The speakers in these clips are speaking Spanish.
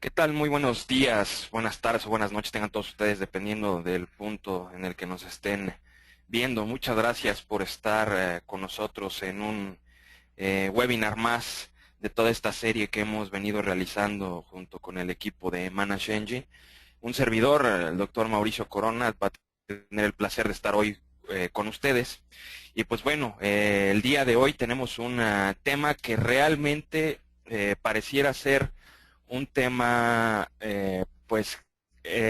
¿Qué tal? Muy buenos días, buenas tardes o buenas noches tengan todos ustedes, dependiendo del punto en el que nos estén viendo. Muchas gracias por estar con nosotros en un webinar más de toda esta serie que hemos venido realizando junto con el equipo de Manage Engine. Un servidor, el doctor Mauricio Corona, va a tener el placer de estar hoy con ustedes. Y pues bueno, el día de hoy tenemos un tema que realmente pareciera ser un tema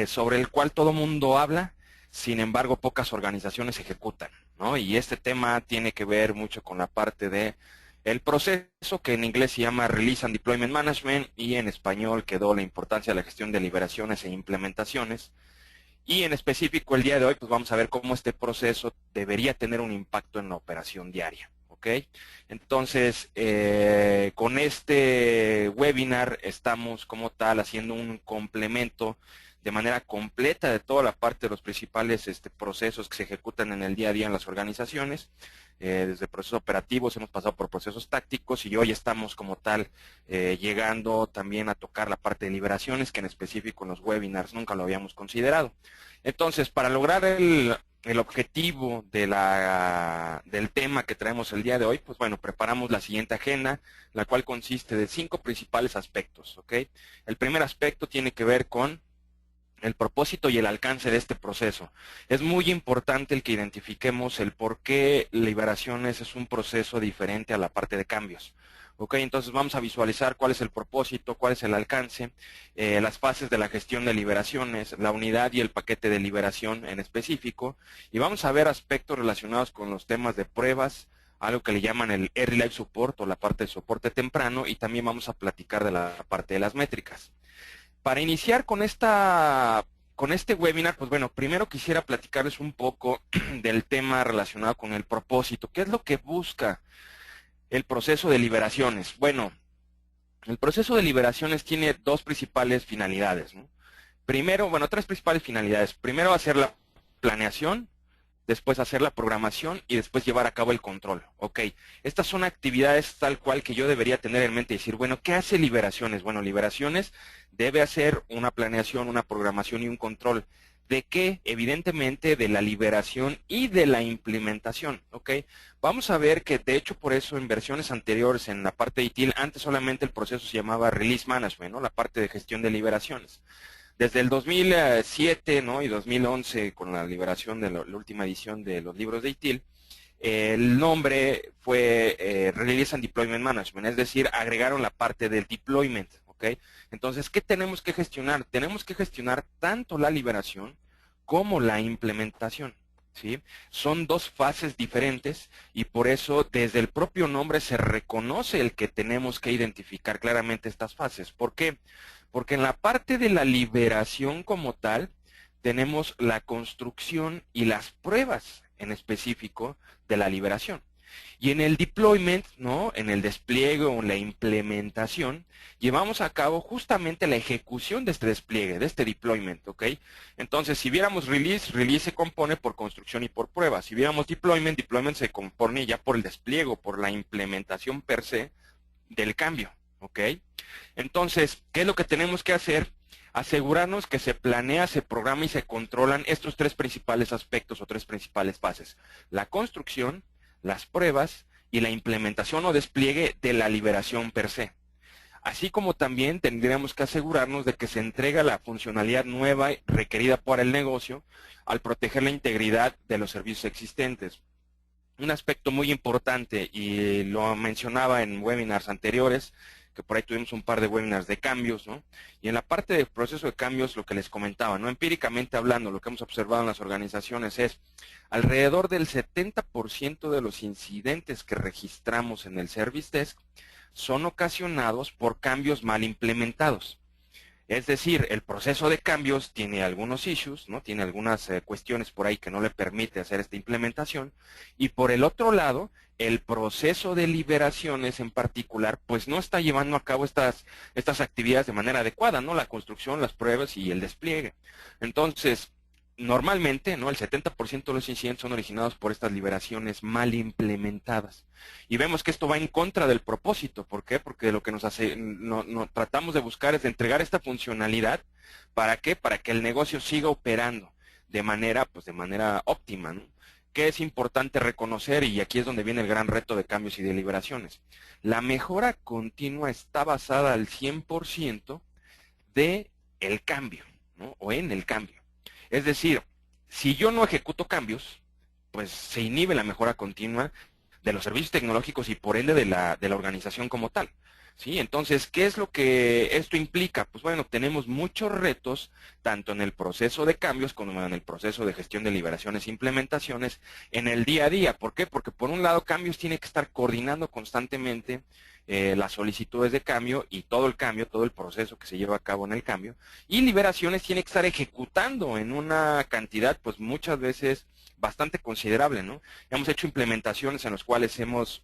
sobre el cual todo mundo habla, sin embargo pocas organizaciones ejecutan, ¿no? Y este tema tiene que ver mucho con la parte de el proceso, que en inglés se llama Release and Deployment Management, y en español quedó la importancia de la gestión de liberaciones e implementaciones. Y en específico el día de hoy pues vamos a ver cómo este proceso debería tener un impacto en la operación diaria. ¿Ok? Entonces, con este webinar estamos como tal haciendo un complemento de manera completa de toda la parte de los principales procesos que se ejecutan en el día a día en las organizaciones. Desde procesos operativos hemos pasado por procesos tácticos y hoy estamos como tal llegando también a tocar la parte de liberaciones, que en específico en los webinars nunca lo habíamos considerado. Entonces, para lograr el objetivo del tema que traemos el día de hoy, pues bueno, preparamos la siguiente agenda, la cual consiste de 5 principales aspectos, ¿ok? El primer aspecto tiene que ver con el propósito y el alcance de este proceso. Es muy importante el que identifiquemos el por qué liberaciones es un proceso diferente a la parte de cambios. Ok, entonces vamos a visualizar cuál es el propósito, cuál es el alcance, las fases de la gestión de liberaciones, la unidad y el paquete de liberación en específico, y vamos a ver aspectos relacionados con los temas de pruebas, algo que le llaman el Early Life Support o la parte de soporte temprano, y también vamos a platicar de la parte de las métricas. Para iniciar con este webinar, pues bueno, primero quisiera platicarles un poco del tema relacionado con el propósito. ¿Qué es lo que busca el proceso de liberaciones? Bueno, el proceso de liberaciones tiene dos principales finalidades, ¿no? Primero, bueno, tres principales finalidades. Primero, hacer la planeación, después hacer la programación y después llevar a cabo el control. Ok, estas son actividades tal cual que yo debería tener en mente y decir, bueno, ¿qué hace liberaciones? Bueno, liberaciones debe hacer una planeación, una programación y un control. ¿De qué? Evidentemente de la liberación y de la implementación. Ok, vamos a ver que de hecho por eso en versiones anteriores en la parte de ITIL, antes solamente el proceso se llamaba Release Management, ¿no? La parte de gestión de liberaciones. Desde el 2007, ¿no? Y 2011, con la liberación de la última edición de los libros de ITIL, el nombre fue Release and Deployment Management, es decir, agregaron la parte del deployment, ¿ok? Entonces, ¿qué tenemos que gestionar? Tenemos que gestionar tanto la liberación como la implementación, ¿sí? Son dos fases diferentes y por eso desde el propio nombre se reconoce el que tenemos que identificar claramente estas fases. ¿Por qué? Porque en la parte de la liberación como tal, tenemos la construcción y las pruebas en específico de la liberación. Y en el deployment, ¿no? En el despliegue o en la implementación, llevamos a cabo justamente la ejecución de este despliegue, de este deployment, ¿ok? Entonces, si viéramos release, release se compone por construcción y por prueba. Si viéramos deployment, deployment se compone ya por el despliegue, por la implementación per se del cambio, ¿ok? Entonces, ¿qué es lo que tenemos que hacer? Asegurarnos que se planea, se programa y se controlan estos tres principales aspectos o tres principales fases. La construcción, las pruebas y la implementación o despliegue de la liberación per se. Así como también tendríamos que asegurarnos de que se entrega la funcionalidad nueva requerida por el negocio al proteger la integridad de los servicios existentes. Un aspecto muy importante, y lo mencionaba en webinars anteriores, que por ahí tuvimos un par de webinars de cambios, ¿no? Y en la parte del proceso de cambios, lo que les comentaba, ¿no? Empíricamente hablando, lo que hemos observado en las organizaciones es alrededor del 70% de los incidentes que registramos en el Service Desk son ocasionados por cambios mal implementados. Es decir, el proceso de cambios tiene algunos issues, ¿no? Tiene algunas cuestiones por ahí que no le permite hacer esta implementación. Y por el otro lado, el proceso de liberaciones en particular, pues no está llevando a cabo estas actividades de manera adecuada, ¿no? La construcción, las pruebas y el despliegue. Entonces, normalmente, ¿no? El 70% de los incidentes son originados por estas liberaciones mal implementadas. Y vemos que esto va en contra del propósito. ¿Por qué? Porque lo que nos hace, tratamos de buscar es de entregar esta funcionalidad. ¿Para qué? Para que el negocio siga operando de manera, pues de manera óptima, ¿no? ¿Qué es importante reconocer? Y aquí es donde viene el gran reto de cambios y de liberaciones. La mejora continua está basada al 100% de el cambio, ¿no? O en el cambio. Es decir, si yo no ejecuto cambios, pues se inhibe la mejora continua de los servicios tecnológicos y por ende de la organización como tal. ¿Sí? Entonces, ¿qué es lo que esto implica? Pues bueno, tenemos muchos retos, tanto en el proceso de cambios como en el proceso de gestión de liberaciones e implementaciones en el día a día. ¿Por qué? Porque por un lado, cambios tiene que estar coordinando constantemente las solicitudes de cambio y todo el cambio, todo el proceso que se lleva a cabo en el cambio. Y liberaciones tiene que estar ejecutando en una cantidad, pues muchas veces bastante considerable, ¿no? Hemos hecho implementaciones en las cuales hemos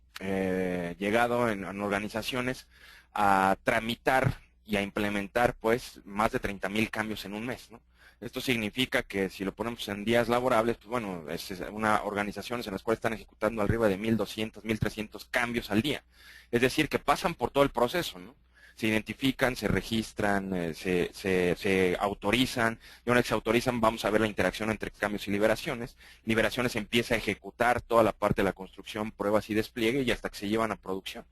llegado en organizaciones a tramitar y a implementar, pues, más de 30,000 cambios en un mes, ¿no? Esto significa que si lo ponemos en días laborables, pues bueno, es una organizaciones en las cuales están ejecutando arriba de 1,200, 1,300 cambios al día. Es decir, que pasan por todo el proceso, ¿no? Se identifican, se registran, se autorizan, y una vez que se autorizan vamos a ver la interacción entre cambios y liberaciones. Liberaciones empieza a ejecutar toda la parte de la construcción, pruebas y despliegue y hasta que se llevan a producción.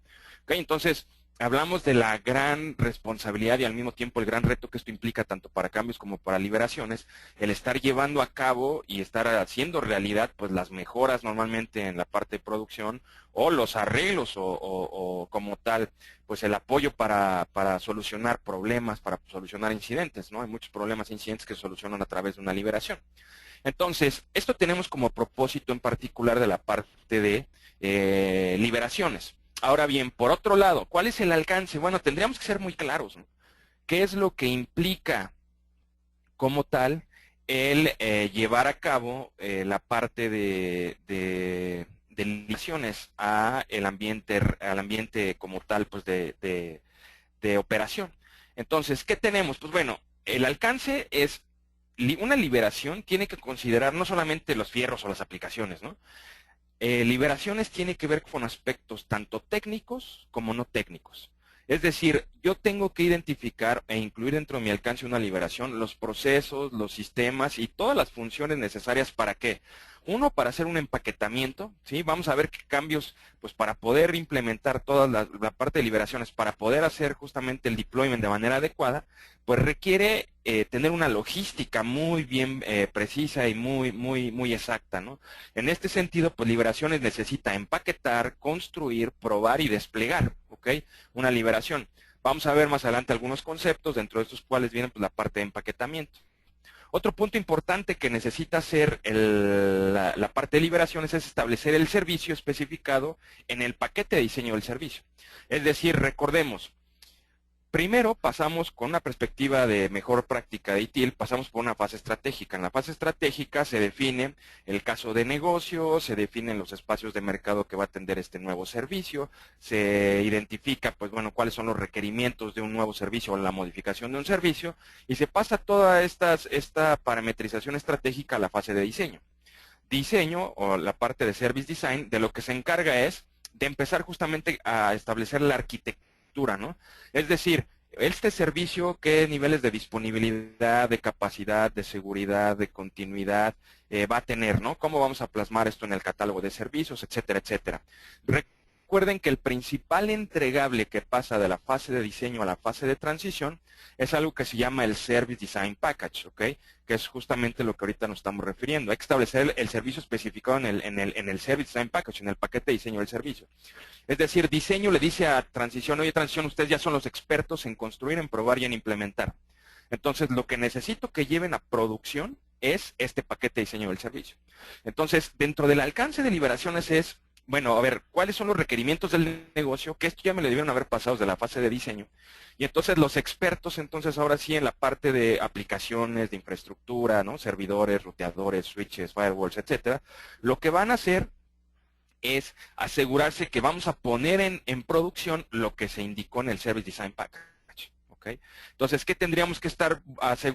¿Okay? Entonces, hablamos de la gran responsabilidad y al mismo tiempo el gran reto que esto implica tanto para cambios como para liberaciones, el estar llevando a cabo y estar haciendo realidad pues las mejoras normalmente en la parte de producción o los arreglos o como tal, pues el apoyo para solucionar problemas, para solucionar incidentes, ¿no? Hay muchos problemas e incidentes que se solucionan a través de una liberación. Entonces, esto tenemos como propósito en particular de la parte de liberaciones. Ahora bien, por otro lado, ¿cuál es el alcance? Bueno, tendríamos que ser muy claros, ¿no? ¿Qué es lo que implica como tal el llevar a cabo la parte de liberaciones al ambiente como tal, pues de operación? Entonces, ¿qué tenemos? Pues bueno, el alcance es, una liberación tiene que considerar no solamente los fierros o las aplicaciones, ¿no? Liberaciones tiene que ver con aspectos tanto técnicos como no técnicos. Es decir, yo tengo que identificar e incluir dentro de mi alcance una liberación los procesos, los sistemas y todas las funciones necesarias para qué. Uno, para hacer un empaquetamiento, ¿sí? Vamos a ver qué cambios, pues para poder implementar toda la parte de liberaciones, para poder hacer justamente el deployment de manera adecuada, pues requiere tener una logística muy bien precisa y muy exacta, ¿no? En este sentido, pues liberaciones necesita empaquetar, construir, probar y desplegar, ¿ok? Una liberación. Vamos a ver más adelante algunos conceptos, dentro de estos cuales viene pues, la parte de empaquetamiento. Otro punto importante que necesita hacer la parte de liberaciones es establecer el servicio especificado en el paquete de diseño del servicio. Es decir, recordemos, primero pasamos con una perspectiva de mejor práctica de ITIL, pasamos por una fase estratégica. En la fase estratégica se define el caso de negocio, se definen los espacios de mercado que va a atender este nuevo servicio, se identifica, pues bueno, cuáles son los requerimientos de un nuevo servicio o la modificación de un servicio, y se pasa toda esta parametrización estratégica a la fase de diseño. Diseño, o la parte de Service Design, de lo que se encarga es de empezar justamente a establecer la arquitectura, ¿no? Es decir, este servicio, qué niveles de disponibilidad, de capacidad, de seguridad, de continuidad va a tener, ¿no? ¿Cómo vamos a plasmar esto en el catálogo de servicios, etcétera, etcétera? Recuerden que el principal entregable que pasa de la fase de diseño a la fase de transición es algo que se llama el Service Design Package, ¿ok? Que es justamente lo que ahorita nos estamos refiriendo. Hay que establecer el servicio especificado en el Service Design Package, en el paquete de diseño del servicio. Es decir, diseño le dice a transición, oye, transición, ustedes ya son los expertos en construir, en probar y en implementar. Entonces, lo que necesito que lleven a producción es este paquete de diseño del servicio. Entonces, dentro del alcance de liberaciones es, bueno, a ver, ¿cuáles son los requerimientos del negocio? Que esto ya me lo debieron haber pasado desde la fase de diseño. Y entonces los expertos, entonces ahora sí en la parte de aplicaciones, de infraestructura, ¿no? Servidores, ruteadores, switches, firewalls, etcétera, lo que van a hacer es asegurarse que vamos a poner en producción lo que se indicó en el Service Design Package. ¿ok? Entonces, ¿qué tendríamos que estar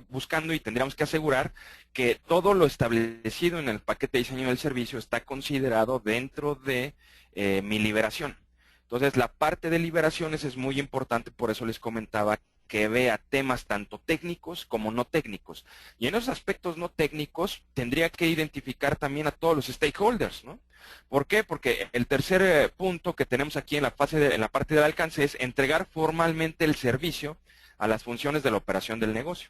buscando? Y tendríamos que asegurar que todo lo establecido en el paquete de diseño del servicio está considerado dentro de mi liberación. Entonces, la parte de liberaciones es muy importante, por eso les comentaba que vea temas tanto técnicos como no técnicos. Y en esos aspectos no técnicos tendría que identificar también a todos los stakeholders, ¿no? ¿Por qué? Porque el tercer punto que tenemos aquí en la en la parte del alcance es entregar formalmente el servicio a las funciones de la operación del negocio.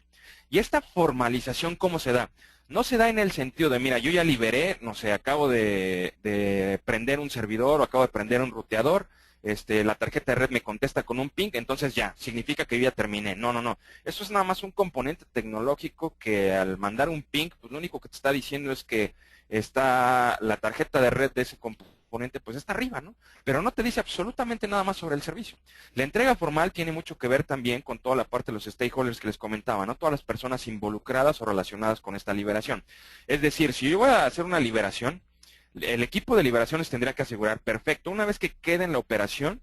Y esta formalización, ¿cómo se da? No se da en el sentido de, mira, yo ya liberé, no sé, acabo de prender un servidor o acabo de prender un ruteador, la tarjeta de red me contesta con un ping, entonces ya, significa que yo ya terminé. No, no, no. Eso es nada más un componente tecnológico que al mandar un ping, pues lo único que te está diciendo es que está la tarjeta de red de ese componente, pues está arriba, ¿no? Pero no te dice absolutamente nada más sobre el servicio. La entrega formal tiene mucho que ver también con toda la parte de los stakeholders que les comentaba, ¿no? Todas las personas involucradas o relacionadas con esta liberación. Es decir, si yo voy a hacer una liberación, el equipo de liberaciones tendría que asegurar, perfecto, una vez que quede en la operación,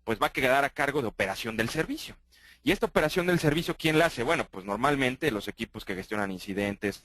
pues va a quedar a cargo de operación del servicio. Y esta operación del servicio, ¿quién la hace? Bueno, pues normalmente los equipos que gestionan incidentes,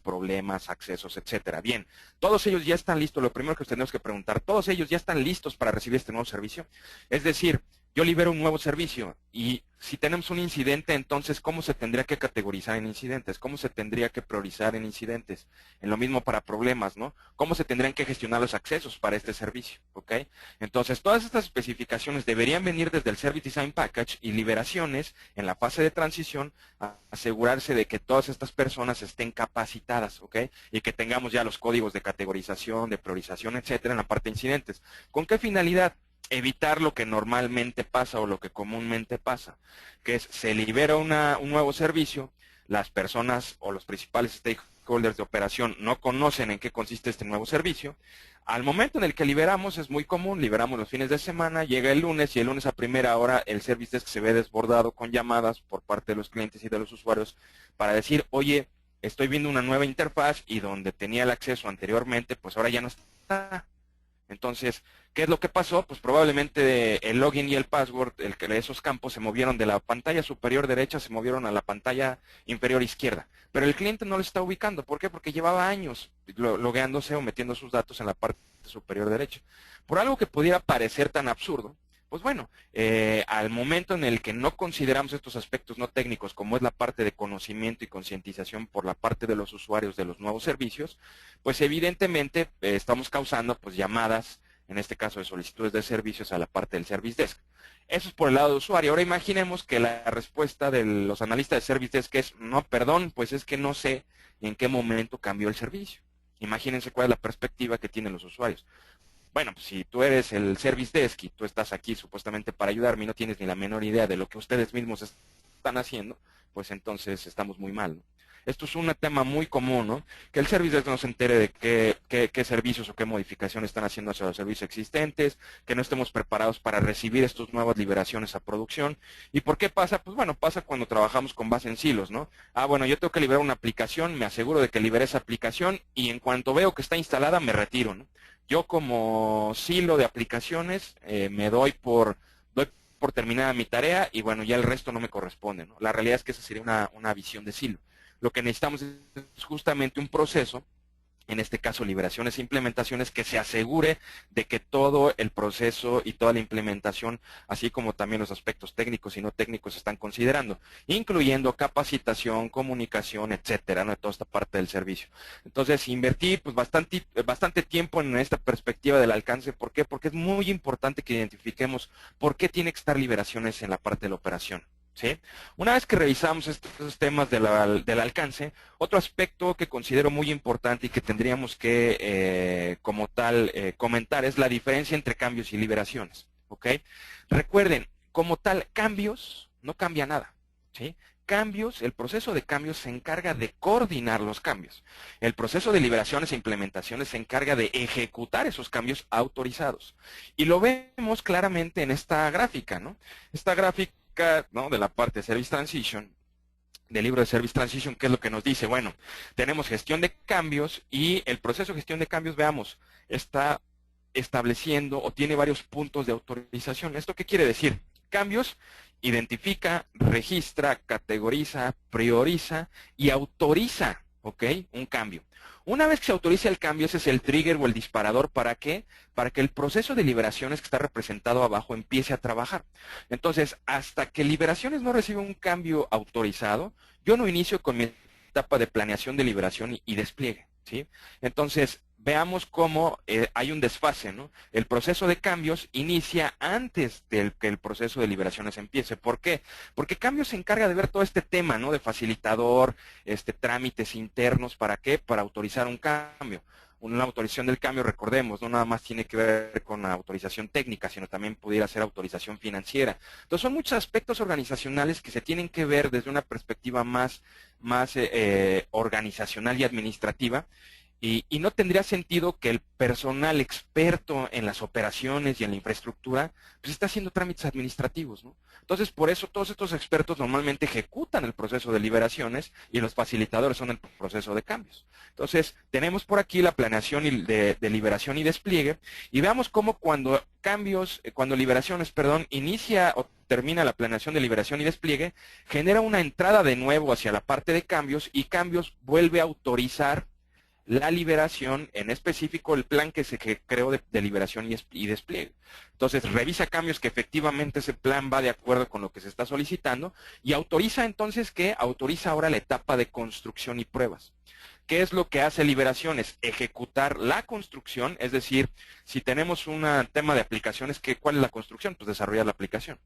problemas, accesos, etcétera. Bien, todos ellos ya están listos. Lo primero que os tenemos que preguntar, ¿todos ellos ya están listos para recibir este nuevo servicio? Es decir, yo libero un nuevo servicio y si tenemos un incidente, entonces, ¿cómo se tendría que categorizar en incidentes? ¿Cómo se tendría que priorizar en incidentes? En lo mismo para problemas, ¿no? ¿Cómo se tendrían que gestionar los accesos para este servicio? ¿Ok? Entonces, todas estas especificaciones deberían venir desde el Service Design Package y liberaciones en la fase de transición a asegurarse de que todas estas personas estén capacitadas, ¿ok? Y que tengamos ya los códigos de categorización, de priorización, etcétera, en la parte de incidentes. ¿Con qué finalidad? Evitar lo que normalmente pasa o lo que comúnmente pasa, que es se libera un nuevo servicio, las personas o los principales stakeholders de operación no conocen en qué consiste este nuevo servicio. Al momento en el que liberamos es muy común, liberamos los fines de semana, llega el lunes y el lunes a primera hora el service desk se ve desbordado con llamadas por parte de los clientes y de los usuarios para decir, oye, estoy viendo una nueva interfaz y donde tenía el acceso anteriormente, pues ahora ya no está. Entonces, ¿qué es lo que pasó? Pues probablemente el login y el password, esos campos se movieron de la pantalla superior derecha, se movieron a la pantalla inferior izquierda. Pero el cliente no lo está ubicando. ¿Por qué? Porque llevaba años logueándose o metiendo sus datos en la parte superior derecha. Por algo que pudiera parecer tan absurdo, pues bueno, al momento en el que no consideramos estos aspectos no técnicos, como es la parte de conocimiento y concientización por la parte de los usuarios de los nuevos servicios, pues evidentemente estamos causando pues llamadas, en este caso de solicitudes de servicios a la parte del Service Desk. Eso es por el lado de usuario. Ahora imaginemos que la respuesta de los analistas de Service Desk es, no, perdón, pues es que no sé en qué momento cambió el servicio. Imagínense cuál es la perspectiva que tienen los usuarios. Bueno, pues si tú eres el Service Desk y tú estás aquí supuestamente para ayudarme y no tienes ni la menor idea de lo que ustedes mismos están haciendo, pues entonces estamos muy mal, ¿no? Esto es un tema muy común, ¿no? Que el Service Desk no se entere de qué servicios o qué modificaciones están haciendo hacia los servicios existentes, que no estemos preparados para recibir estas nuevas liberaciones a producción. ¿Y por qué pasa? Pues bueno, pasa cuando trabajamos con base en silos, ¿no? Ah, bueno, yo tengo que liberar una aplicación, me aseguro de que libere esa aplicación y en cuanto veo que está instalada me retiro, ¿no? Yo como silo de aplicaciones me doy por terminada mi tarea y bueno, ya el resto no me corresponde, ¿no? La realidad es que esa sería una visión de silo. Lo que necesitamos es justamente un proceso, en este caso liberaciones e implementaciones, que se asegure de que todo el proceso y toda la implementación, así como también los aspectos técnicos y no técnicos se están considerando, incluyendo capacitación, comunicación, etcétera, ¿no? De toda esta parte del servicio. Entonces, invertí pues bastante tiempo en esta perspectiva del alcance. ¿Por qué? Porque es muy importante que identifiquemos por qué tiene que estar liberaciones en la parte de la operación. ¿Sí? Una vez que revisamos estos temas del alcance, otro aspecto que considero muy importante y que tendríamos que, como tal, comentar es la diferencia entre cambios y liberaciones. ¿Ok? Recuerden, como tal, cambios no cambia nada. ¿Sí? Cambios, el proceso de cambios se encarga de coordinar los cambios. El proceso de liberaciones e implementaciones se encarga de ejecutar esos cambios autorizados. Y lo vemos claramente en esta gráfica, ¿no? Esta gráfica, ¿no?, de la parte de Service Transition, del libro de Service Transition, ¿qué es lo que nos dice? Bueno, tenemos gestión de cambios y el proceso de gestión de cambios, veamos, está estableciendo o tiene varios puntos de autorización. ¿Esto qué quiere decir? Cambios Identifica, registra, categoriza, prioriza y autoriza, ¿ok? Un cambio. Una vez que se autoriza el cambio, ese es el trigger o el disparador. ¿Para qué? Para que el proceso de liberaciones que está representado abajo empiece a trabajar. Entonces, hasta que liberaciones no recibe un cambio autorizado, yo no inicio con mi etapa de planeación de liberación y despliegue, ¿sí? Entonces, veamos cómo hay un desfase, ¿no? El proceso de cambios inicia antes de que el proceso de liberaciones empiece. ¿Por qué? Porque cambios se encarga de ver todo este tema, ¿no? De facilitador, trámites internos, ¿para qué? Para autorizar un cambio. Una autorización del cambio, recordemos, no nada más tiene que ver con la autorización técnica, sino también pudiera ser autorización financiera. Entonces son muchos aspectos organizacionales que se tienen que ver desde una perspectiva más organizacional y administrativa. Y no tendría sentido que el personal experto en las operaciones y en la infraestructura pues está haciendo trámites administrativos, ¿no? Entonces, por eso todos estos expertos normalmente ejecutan el proceso de liberaciones y los facilitadores son el proceso de cambios. Entonces, tenemos por aquí la planeación de liberación y despliegue y veamos cómo cuando liberaciones, inicia o termina la planeación de liberación y despliegue, genera una entrada de nuevo hacia la parte de cambios y cambios vuelve a autorizar la liberación, en específico el plan que se creó de liberación y despliegue. Entonces, revisa cambios que efectivamente ese plan va de acuerdo con lo que se está solicitando y autoriza entonces autoriza ahora la etapa de construcción y pruebas. ¿Qué es lo que hace liberaciones? Ejecutar la construcción, es decir, si tenemos un tema de aplicaciones, ¿cuál es la construcción? Pues desarrollar la aplicación.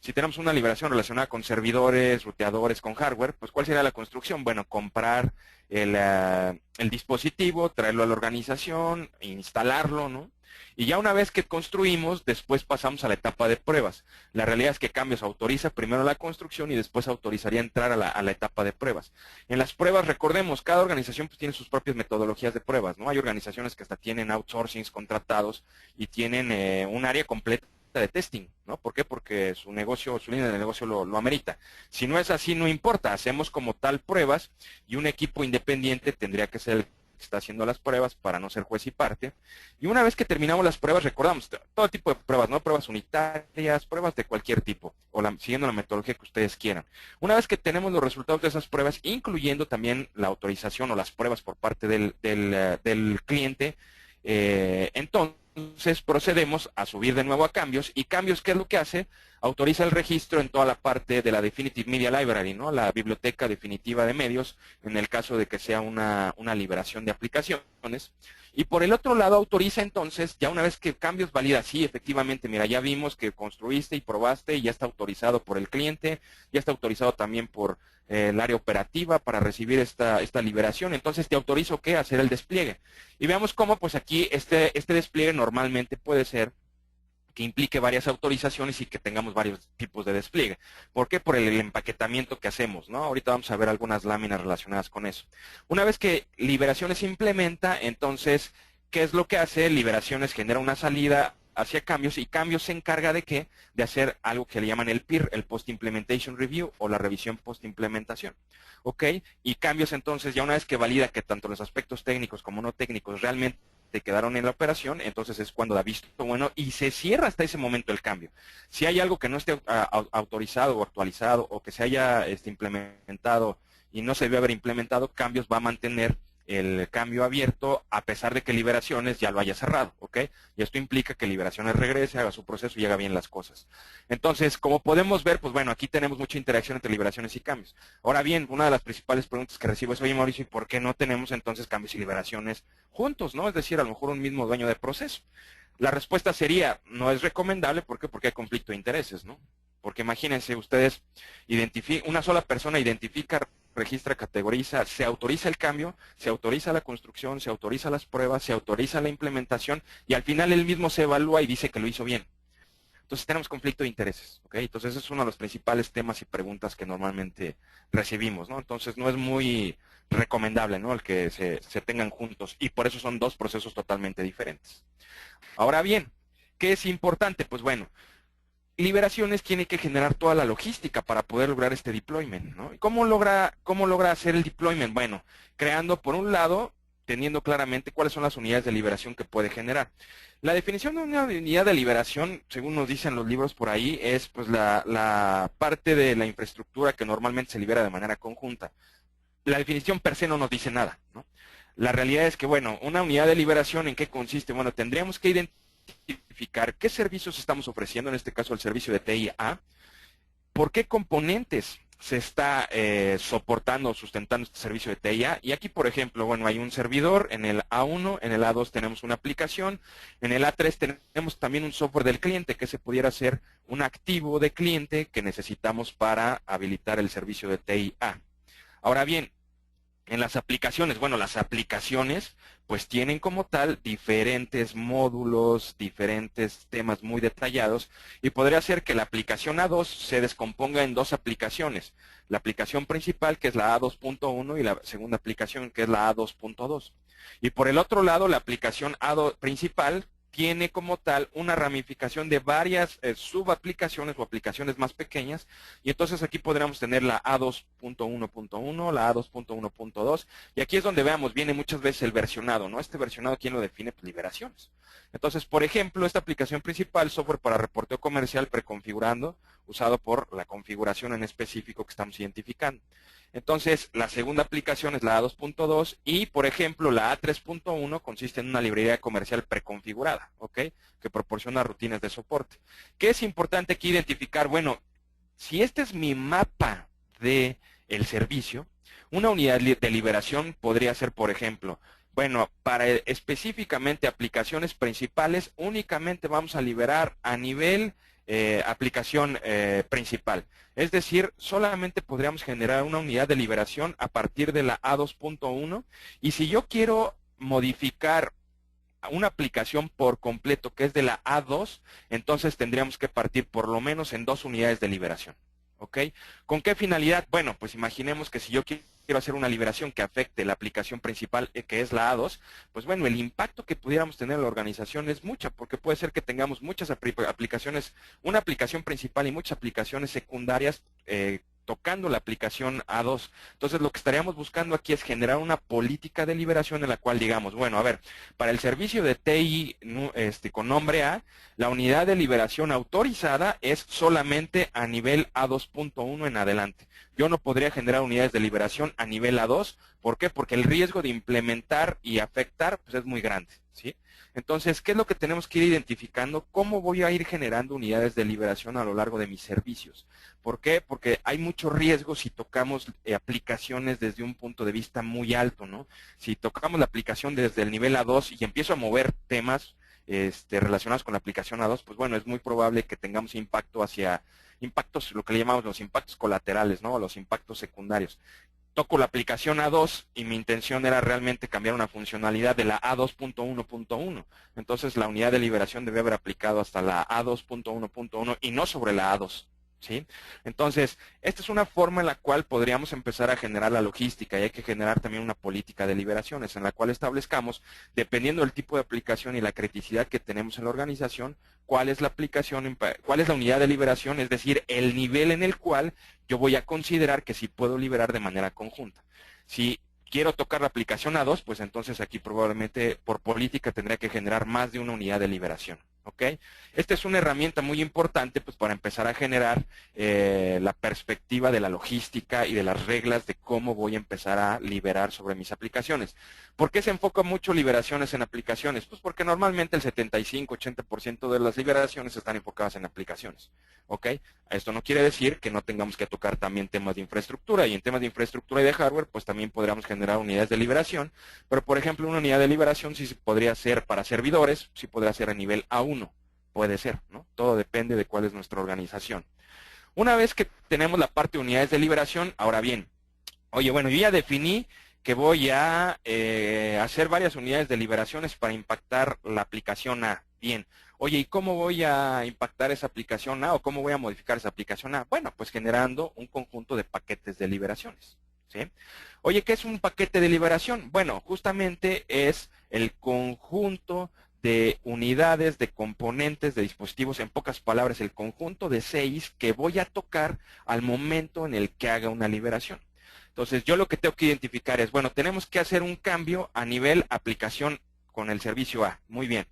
Si tenemos una liberación relacionada con servidores, ruteadores, con hardware, pues ¿cuál sería la construcción? Bueno, comprar el dispositivo, traerlo a la organización, instalarlo, ¿no? Y ya una vez que construimos, después pasamos a la etapa de pruebas. La realidad es que cambios autoriza primero la construcción y después autorizaría entrar a la etapa de pruebas. En las pruebas, recordemos, cada organización pues tiene sus propias metodologías de pruebas, ¿no? Hay organizaciones que hasta tienen outsourcings contratados y tienen un área completa de testing, ¿no? ¿Por qué? Porque su negocio, su línea de negocio lo amerita. Si no es así, no importa, hacemos como tal pruebas y un equipo independiente tendría que ser el que está haciendo las pruebas para no ser juez y parte. Y una vez que terminamos las pruebas, recordamos, todo tipo de pruebas, ¿no? Pruebas unitarias, pruebas de cualquier tipo, o siguiendo la metodología que ustedes quieran. Una vez que tenemos los resultados de esas pruebas, incluyendo también la autorización o las pruebas por parte del cliente, entonces procedemos a subir de nuevo a cambios, y cambios, ¿qué es lo que hace? Autoriza el registro en toda la parte de la Definitive Media Library, ¿no? La biblioteca definitiva de medios, en el caso de que sea una liberación de aplicaciones. Y por el otro lado autoriza entonces, ya una vez que cambios valida, sí, efectivamente, mira, ya vimos que construiste y probaste y ya está autorizado por el cliente, ya está autorizado también por el área operativa para recibir esta liberación. Entonces te autorizo, ¿qué? Hacer el despliegue. Y veamos cómo pues aquí este despliegue normalmente puede ser que implique varias autorizaciones y que tengamos varios tipos de despliegue. ¿Por qué? Por el empaquetamiento que hacemos, ¿no? Ahorita vamos a ver algunas láminas relacionadas con eso. Una vez que liberaciones se implementa, entonces, ¿qué es lo que hace? Liberaciones genera una salida hacia cambios, y cambios se encarga de ¿qué? De hacer algo que le llaman el PIR, el Post Implementation Review, o la revisión post-implementación. ¿Ok? Y cambios entonces, ya una vez que valida que tanto los aspectos técnicos como no técnicos realmente quedaron en la operación, entonces es cuando da visto bueno y se cierra hasta ese momento el cambio. Si hay algo que no esté autorizado o actualizado, o que se haya implementado y no se debe haber implementado, cambios va a mantener el cambio abierto a pesar de que liberaciones ya lo haya cerrado, ¿ok? Y esto implica que liberaciones regrese, haga su proceso y haga bien las cosas. Entonces, como podemos ver, pues bueno, aquí tenemos mucha interacción entre liberaciones y cambios. Ahora bien, una de las principales preguntas que recibo es, oye Mauricio, ¿y por qué no tenemos entonces cambios y liberaciones juntos, no? Es decir, a lo mejor un mismo dueño de proceso. La respuesta sería, no es recomendable. ¿Por qué? Porque hay conflicto de intereses, ¿no? Porque imagínense, ustedes una sola persona identifica, registra, categoriza, se autoriza el cambio, se autoriza la construcción, se autoriza las pruebas, se autoriza la implementación, y al final él mismo se evalúa y dice que lo hizo bien. Entonces tenemos conflicto de intereses, ¿ok? Entonces ese es uno de los principales temas y preguntas que normalmente recibimos, ¿no? Entonces no es muy recomendable, ¿no? El que se tengan juntos, y por eso son dos procesos totalmente diferentes. Ahora bien, ¿qué es importante? Pues bueno, liberaciones tiene que generar toda la logística para poder lograr este deployment, ¿no? ¿Y cómo logra hacer el deployment? Bueno, creando por un lado teniendo claramente cuáles son las unidades de liberación que puede generar. La definición de una unidad de liberación, según nos dicen los libros por ahí, es pues la parte de la infraestructura que normalmente se libera de manera conjunta. La definición per se no nos dice nada, ¿no? La realidad es que, bueno, una unidad de liberación, ¿en qué consiste? Bueno, tendríamos que identificar qué servicios estamos ofreciendo, en este caso el servicio de TI-A, por qué componentes se está soportando o sustentando este servicio de TI-A. Y aquí, por ejemplo, bueno, hay un servidor, en el A1, en el A2 tenemos una aplicación, en el A3 tenemos también un software del cliente que se pudiera ser un activo de cliente que necesitamos para habilitar el servicio de TI-A. Ahora bien, en las aplicaciones, bueno, las aplicaciones pues tienen como tal diferentes módulos, diferentes temas muy detallados y podría ser que la aplicación A2 se descomponga en dos aplicaciones. La aplicación principal, que es la A2.1, y la segunda aplicación, que es la A2.2. Y por el otro lado, la aplicación A2 principal tiene como tal una ramificación de varias subaplicaciones o aplicaciones más pequeñas, y entonces aquí podríamos tener la A2.1.1, la A2.1.2, y aquí es donde veamos, viene muchas veces el versionado, ¿no? Este versionado, ¿quién lo define? Pues liberaciones. Entonces, por ejemplo, esta aplicación principal, software para reporteo comercial preconfigurando, usado por la configuración en específico que estamos identificando. Entonces, la segunda aplicación es la A2.2 y, por ejemplo, la A3.1 consiste en una librería comercial preconfigurada, ¿ok? Que proporciona rutinas de soporte. ¿Qué es importante aquí identificar? Bueno, si este es mi mapa de el servicio, una unidad de liberación podría ser, por ejemplo, bueno, para específicamente aplicaciones principales, únicamente vamos a liberar a nivel aplicación principal. Es decir, solamente podríamos generar una unidad de liberación a partir de la A2.1 y si yo quiero modificar una aplicación por completo que es de la A2, entonces tendríamos que partir por lo menos en 2 unidades de liberación. ¿Ok? ¿Con qué finalidad? Bueno, pues imaginemos que si yo quiero hacer una liberación que afecte la aplicación principal, que es la A2, pues bueno, el impacto que pudiéramos tener en la organización es mucha, porque puede ser que tengamos muchas aplicaciones, una aplicación principal y muchas aplicaciones secundarias tocando la aplicación A2. Entonces, lo que estaríamos buscando aquí es generar una política de liberación en la cual digamos, bueno, a ver, para el servicio de TI con nombre A, la unidad de liberación autorizada es solamente a nivel A2.1 en adelante. Yo no podría generar unidades de liberación a nivel A2. ¿Por qué? Porque el riesgo de implementar y afectar pues, es muy grande, ¿sí? Entonces, ¿qué es lo que tenemos que ir identificando? ¿Cómo voy a ir generando unidades de liberación a lo largo de mis servicios? ¿Por qué? Porque hay mucho riesgo si tocamos aplicaciones desde un punto de vista muy alto, ¿no? Si tocamos la aplicación desde el nivel A2 y empiezo a mover temas relacionados con la aplicación A2, pues bueno, es muy probable que tengamos impactos, lo que le llamamos los impactos colaterales, ¿no? O los impactos secundarios. Toco la aplicación A2 y mi intención era realmente cambiar una funcionalidad de la A2.1.1. Entonces la unidad de liberación debe haber aplicado hasta la A2.1.1 y no sobre la A2. ¿Sí? Entonces, esta es una forma en la cual podríamos empezar a generar la logística y hay que generar también una política de liberaciones en la cual establezcamos, dependiendo del tipo de aplicación y la criticidad que tenemos en la organización, cuál es la aplicación, cuál es la unidad de liberación, es decir, el nivel en el cual yo voy a considerar que sí puedo liberar de manera conjunta. Si quiero tocar la aplicación A2, pues entonces aquí probablemente por política tendría que generar más de una unidad de liberación. ¿Ok? Esta es una herramienta muy importante pues, para empezar a generar la perspectiva de la logística y de las reglas de cómo voy a empezar a liberar sobre mis aplicaciones. ¿Por qué se enfoca mucho liberaciones en aplicaciones? Pues porque normalmente el 75-80% de las liberaciones están enfocadas en aplicaciones. ¿Ok? Esto no quiere decir que no tengamos que tocar también temas de infraestructura y en temas de infraestructura y de hardware pues también podríamos generar unidades de liberación, pero por ejemplo una unidad de liberación sí podría ser para servidores, sí podría ser a nivel A1, puede ser, ¿no? Todo depende de cuál es nuestra organización. Una vez que tenemos la parte de unidades de liberación, ahora bien, oye, bueno, yo ya definí que voy a hacer varias unidades de liberaciones para impactar la aplicación A. Bien. Oye, ¿y cómo voy a impactar esa aplicación A o cómo voy a modificar esa aplicación A? Bueno, pues generando un conjunto de paquetes de liberaciones. ¿Sí? Oye, ¿qué es un paquete de liberación? Bueno, justamente es el conjunto de unidades, de componentes, de dispositivos, en pocas palabras, el conjunto de 6 que voy a tocar al momento en el que haga una liberación. Entonces, yo lo que tengo que identificar es, bueno, tenemos que hacer un cambio a nivel aplicación con el servicio A. Muy bien.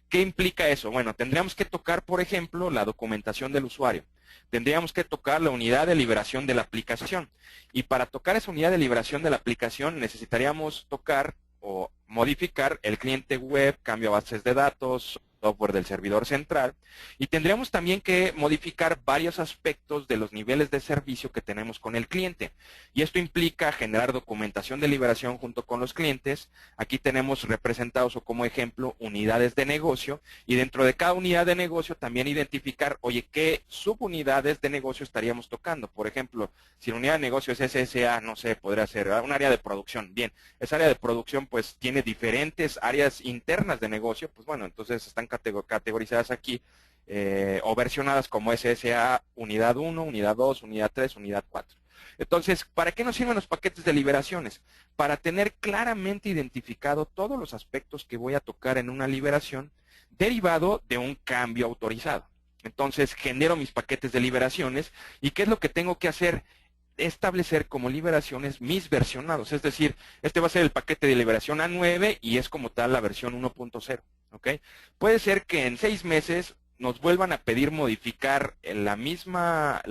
¿Qué implica eso? Bueno, tendríamos que tocar, por ejemplo, la documentación del usuario. Tendríamos que tocar la unidad de liberación de la aplicación. Y para tocar esa unidad de liberación de la aplicación necesitaríamos tocar o modificar el cliente web, cambio a bases de datos, software del servidor central, y tendríamos también que modificar varios aspectos de los niveles de servicio que tenemos con el cliente. Y esto implica generar documentación de liberación junto con los clientes. Aquí tenemos representados o como ejemplo unidades de negocio, y dentro de cada unidad de negocio también identificar, oye, qué subunidades de negocio estaríamos tocando. Por ejemplo, si la unidad de negocio es SSA, no sé, podría ser un área de producción. Bien, esa área de producción pues tiene diferentes áreas internas de negocio, pues bueno, entonces están categorizadas aquí o versionadas como SSA unidad 1, unidad 2, unidad 3, unidad 4. Entonces, ¿para qué nos sirven los paquetes de liberaciones? Para tener claramente identificado todos los aspectos que voy a tocar en una liberación derivado de un cambio autorizado. Entonces, genero mis paquetes de liberaciones y ¿qué es lo que tengo que hacer? Establecer como liberaciones mis versionados, es decir, este va a ser el paquete de liberación A9 y es como tal la versión 1.0, ¿ok? Puede ser que en 6 meses nos vuelvan a pedir modificar la misma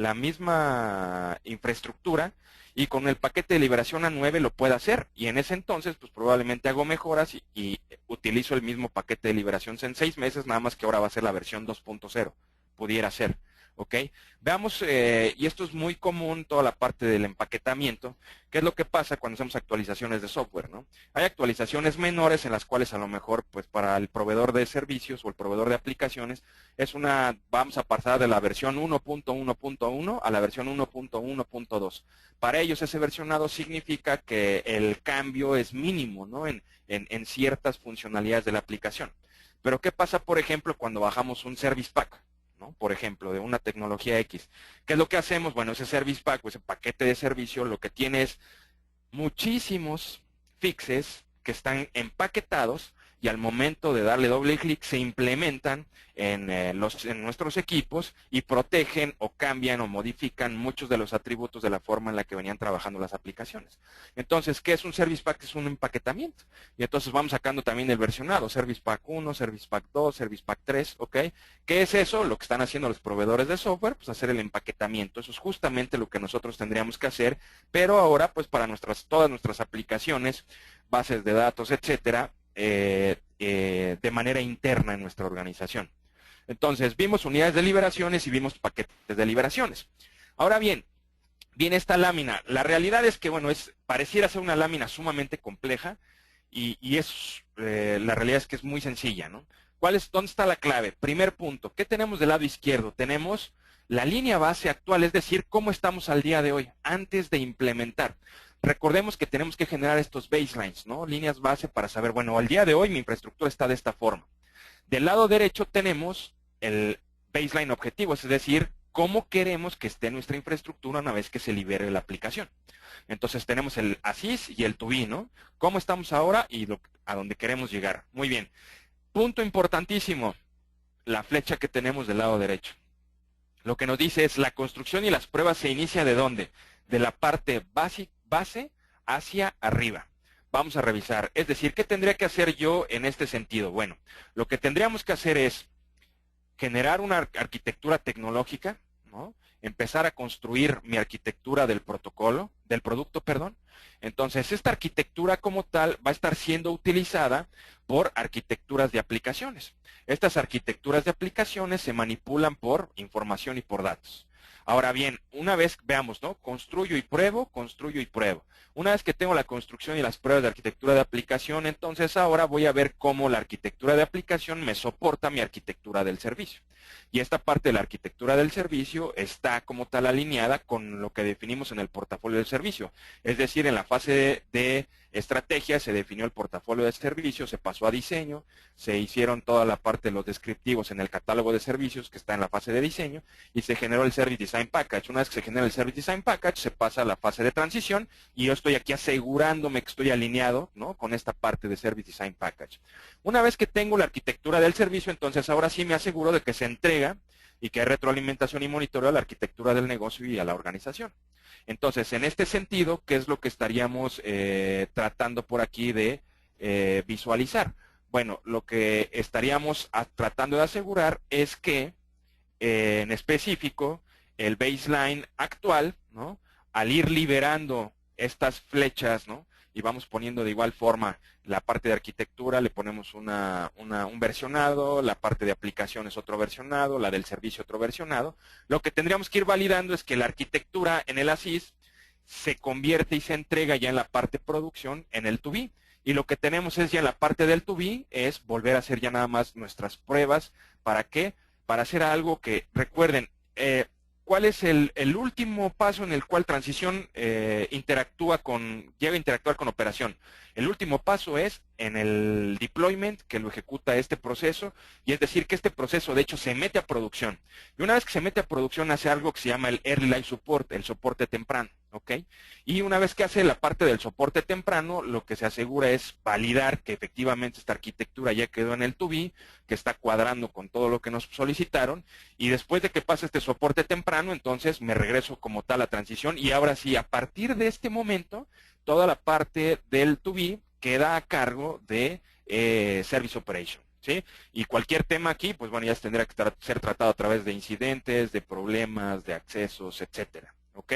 infraestructura y con el paquete de liberación A9 lo pueda hacer y en ese entonces pues probablemente hago mejoras y utilizo el mismo paquete de liberación en 6 meses, nada más que ahora va a ser la versión 2.0, pudiera ser. ¿Ok? Veamos, y esto es muy común, toda la parte del empaquetamiento, qué es lo que pasa cuando hacemos actualizaciones de software, ¿no? Hay actualizaciones menores en las cuales a lo mejor, pues para el proveedor de servicios o el proveedor de aplicaciones, vamos a pasar de la versión 1.1.1 a la versión 1.1.2. Para ellos ese versionado significa que el cambio es mínimo, ¿no? En ciertas funcionalidades de la aplicación. Pero ¿qué pasa, por ejemplo, cuando bajamos un Service Pack? ¿No? Por ejemplo, de una tecnología X. ¿Qué es lo que hacemos? Bueno, ese Service Pack, ese paquete de servicio, lo que tiene es muchísimos fixes que están empaquetados y al momento de darle doble clic se implementan en nuestros equipos y protegen o cambian o modifican muchos de los atributos de la forma en la que venían trabajando las aplicaciones. Entonces, ¿qué es un Service Pack? Es un empaquetamiento. Y entonces vamos sacando también el versionado, Service Pack 1, Service Pack 2, Service Pack 3, ¿ok? ¿Qué es eso? Lo que están haciendo los proveedores de software, pues hacer el empaquetamiento. Eso es justamente lo que nosotros tendríamos que hacer, pero ahora, pues para todas nuestras aplicaciones, bases de datos, etcétera, de manera interna en nuestra organización. Entonces, vimos unidades de liberaciones y vimos paquetes de liberaciones. Ahora bien, viene esta lámina. La realidad es que, bueno, pareciera ser una lámina sumamente compleja y la realidad es que es muy sencilla, ¿no? ¿Dónde está la clave? Primer punto, ¿qué tenemos del lado izquierdo? Tenemos la línea base actual, es decir, cómo estamos al día de hoy, antes de implementar. Recordemos que tenemos que generar estos baselines, ¿no? Líneas base para saber, bueno, al día de hoy mi infraestructura está de esta forma. Del lado derecho tenemos el baseline objetivo, es decir, cómo queremos que esté nuestra infraestructura una vez que se libere la aplicación. Entonces tenemos el ASIS y el to be, ¿no? ¿Cómo estamos ahora y a dónde queremos llegar? Muy bien. Punto importantísimo, la flecha que tenemos del lado derecho. Lo que nos dice es la construcción y las pruebas se inicia ¿de dónde? De la parte base hacia arriba. Vamos a revisar. Es decir, ¿qué tendría que hacer yo en este sentido? Bueno, lo que tendríamos que hacer es generar una arquitectura tecnológica, ¿no? Empezar a construir mi arquitectura del producto, perdón. Entonces, esta arquitectura como tal va a estar siendo utilizada por arquitecturas de aplicaciones. Estas arquitecturas de aplicaciones se manipulan por información y por datos. Ahora bien, una vez, veamos, ¿no? Construyo y pruebo, construyo y pruebo. Una vez que tengo la construcción y las pruebas de arquitectura de aplicación, entonces ahora voy a ver cómo la arquitectura de aplicación me soporta mi arquitectura del servicio. Y esta parte de la arquitectura del servicio está como tal alineada con lo que definimos en el portafolio del servicio. Es decir, en la fase de estrategia se definió el portafolio de servicios, se pasó a diseño, se hicieron toda la parte de los descriptivos en el catálogo de servicios que está en la fase de diseño y se generó el Service Design Package. Una vez que se genera el Service Design Package, se pasa a la fase de transición y yo estoy aquí asegurándome que estoy alineado, ¿no? Con esta parte de Service Design Package. Una vez que tengo la arquitectura del servicio, entonces ahora sí me aseguro de que se entrega y que hay retroalimentación y monitoreo a la arquitectura del negocio y a la organización. Entonces, en este sentido, ¿qué es lo que estaríamos tratando por aquí de visualizar? Bueno, lo que estaríamos tratando de asegurar es que, en específico, el baseline actual, ¿no? Al ir liberando estas flechas, ¿no? Y vamos poniendo de igual forma la parte de arquitectura, le ponemos un versionado, la parte de aplicaciones otro versionado, la del servicio otro versionado. Lo que tendríamos que ir validando es que la arquitectura en el ASIS se convierte y se entrega ya en la parte producción en el 2B. Y lo que tenemos es ya en la parte del 2B es volver a hacer ya nada más nuestras pruebas. ¿Para qué? Para hacer algo que, recuerden, ¿cuál es el último paso en el cual transición llega a interactuar con operación? El último paso es en el deployment, que lo ejecuta este proceso, y es decir, que este proceso de hecho se mete a producción. Y una vez que se mete a producción hace algo que se llama el Early Life Support, el soporte temprano, ¿ok? Y una vez que hace la parte del soporte temprano, lo que se asegura es validar que efectivamente esta arquitectura ya quedó en el 2B, que está cuadrando con todo lo que nos solicitaron, y después de que pase este soporte temprano, entonces me regreso como tal a transición, y ahora sí, a partir de este momento, toda la parte del 2B queda a cargo de Service Operation, ¿sí? Y cualquier tema aquí, pues bueno, ya tendrá que ser tratado a través de incidentes, de problemas, de accesos, etcétera. ¿Ok?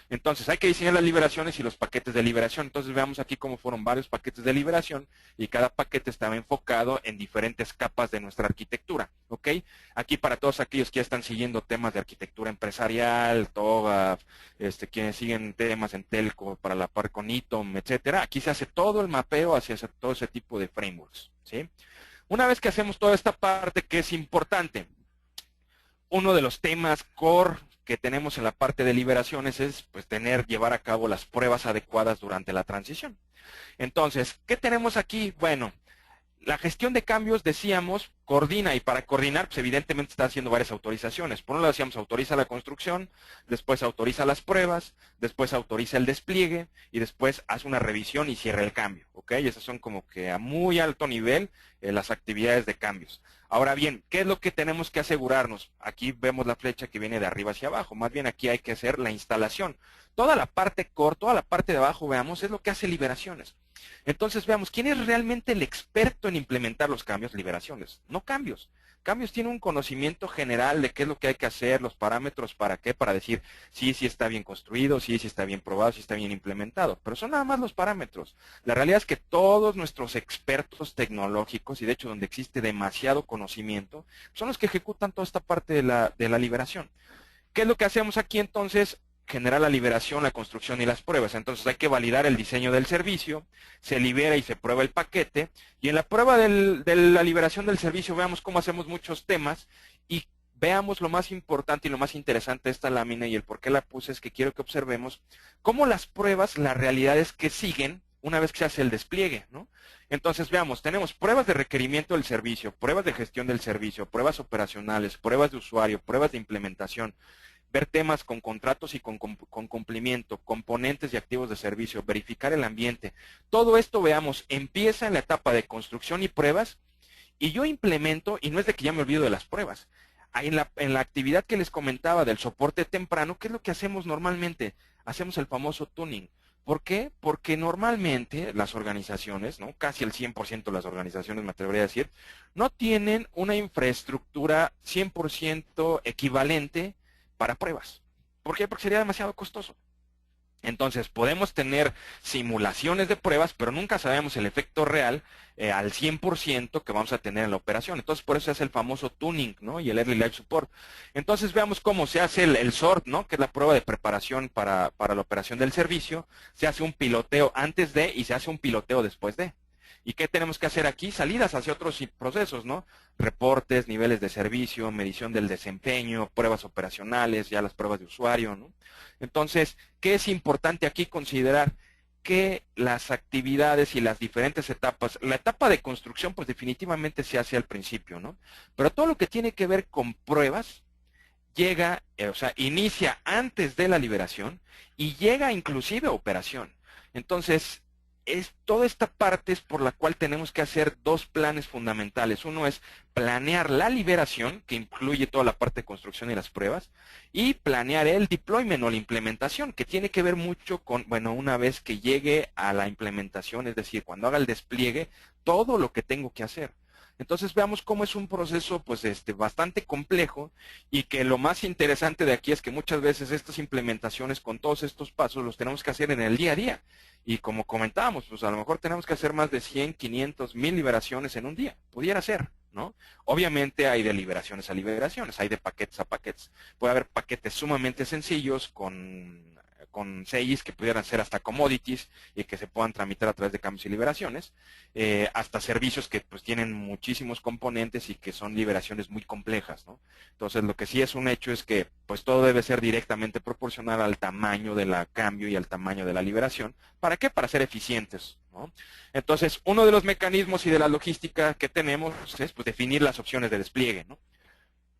Entonces hay que diseñar las liberaciones y los paquetes de liberación. Entonces veamos aquí cómo fueron varios paquetes de liberación y cada paquete estaba enfocado en diferentes capas de nuestra arquitectura. ¿Ok? Aquí para todos aquellos que ya están siguiendo temas de arquitectura empresarial, TOGAF, quienes siguen temas en telco para la par con ITOM, etcétera, aquí se hace todo el mapeo hacia todo ese tipo de frameworks. ¿Sí? Una vez que hacemos toda esta parte que es importante, uno de los temas core que tenemos en la parte de liberaciones es pues llevar a cabo las pruebas adecuadas durante la transición. Entonces, ¿qué tenemos aquí? Bueno, la gestión de cambios, decíamos, coordina, y para coordinar, pues evidentemente está haciendo varias autorizaciones. Por un lado decíamos, autoriza la construcción, después autoriza las pruebas, después autoriza el despliegue, y después hace una revisión y cierra el cambio. ¿Ok? Y esas son como que a muy alto nivel las actividades de cambios. Ahora bien, ¿qué es lo que tenemos que asegurarnos? Aquí vemos la flecha que viene de arriba hacia abajo. Más bien aquí hay que hacer la instalación. Toda la parte core, toda la parte de abajo, veamos, es lo que hace liberaciones. Entonces veamos, ¿quién es realmente el experto en implementar los cambios? Liberaciones, no cambios. Cambios tiene un conocimiento general de qué es lo que hay que hacer, los parámetros, para qué, para decir sí está bien construido, sí está bien probado, sí está bien implementado. Pero son nada más los parámetros. La realidad es que todos nuestros expertos tecnológicos, y de hecho donde existe demasiado conocimiento, son los que ejecutan toda esta parte de la liberación. ¿Qué es lo que hacemos aquí entonces? Generar la liberación, la construcción y las pruebas. Entonces hay que validar el diseño del servicio, se libera y se prueba el paquete, y en la prueba de la liberación del servicio veamos cómo hacemos muchos temas, y veamos lo más importante y lo más interesante de esta lámina, y el por qué la puse es que quiero que observemos cómo las pruebas, las realidades que siguen una vez que se hace el despliegue, ¿no? Entonces veamos, tenemos pruebas de requerimiento del servicio, pruebas de gestión del servicio, pruebas operacionales, pruebas de usuario, pruebas de implementación, ver temas con contratos y con cumplimiento, componentes y activos de servicio, verificar el ambiente. Todo esto, veamos, empieza en la etapa de construcción y pruebas, y yo implemento, y no es de que ya me olvido de las pruebas. En la actividad que les comentaba del soporte temprano, ¿qué es lo que hacemos normalmente? Hacemos el famoso tuning. ¿Por qué? Porque normalmente las organizaciones, ¿no? Casi el 100% de las organizaciones, me atrevería a decir, no tienen una infraestructura 100% equivalente para pruebas. ¿Por qué? Porque sería demasiado costoso. Entonces, podemos tener simulaciones de pruebas, pero nunca sabemos el efecto real al 100% que vamos a tener en la operación. Entonces, por eso es el famoso tuning, ¿no? Y el Early Life Support. Entonces, veamos cómo se hace el SORT, ¿no? Que es la prueba de preparación para la operación del servicio. Se hace un piloteo antes de y se hace un piloteo después de. ¿Y qué tenemos que hacer aquí? Salidas hacia otros procesos, ¿no? Reportes, niveles de servicio, medición del desempeño, pruebas operacionales, ya las pruebas de usuario, ¿no? Entonces, ¿qué es importante aquí considerar? Que las actividades y las diferentes etapas, la etapa de construcción, pues definitivamente se hace al principio, ¿no? Pero todo lo que tiene que ver con pruebas, llega, o sea, inicia antes de la liberación y llega inclusive a operación. Entonces, toda esta parte es por la cual tenemos que hacer dos planes fundamentales. Uno es planear la liberación, que incluye toda la parte de construcción y las pruebas, y planear el deployment o la implementación, que tiene que ver mucho con, bueno, una vez que llegue a la implementación, es decir, cuando haga el despliegue, todo lo que tengo que hacer. Entonces veamos cómo es un proceso pues bastante complejo y que lo más interesante de aquí es que muchas veces estas implementaciones con todos estos pasos los tenemos que hacer en el día a día. Y como comentábamos, pues a lo mejor tenemos que hacer más de 100, 500, 1000 liberaciones en un día. Pudiera ser, ¿no? Obviamente hay de liberaciones a liberaciones, hay de paquetes a paquetes. Puede haber paquetes sumamente sencillos con CIs que pudieran ser hasta commodities y que se puedan tramitar a través de cambios y liberaciones, hasta servicios que pues tienen muchísimos componentes y que son liberaciones muy complejas, ¿no? Entonces lo que sí es un hecho es que pues todo debe ser directamente proporcional al tamaño del cambio y al tamaño de la liberación. ¿Para qué? Para ser eficientes, ¿no? Entonces uno de los mecanismos y de la logística que tenemos es pues definir las opciones de despliegue, ¿no?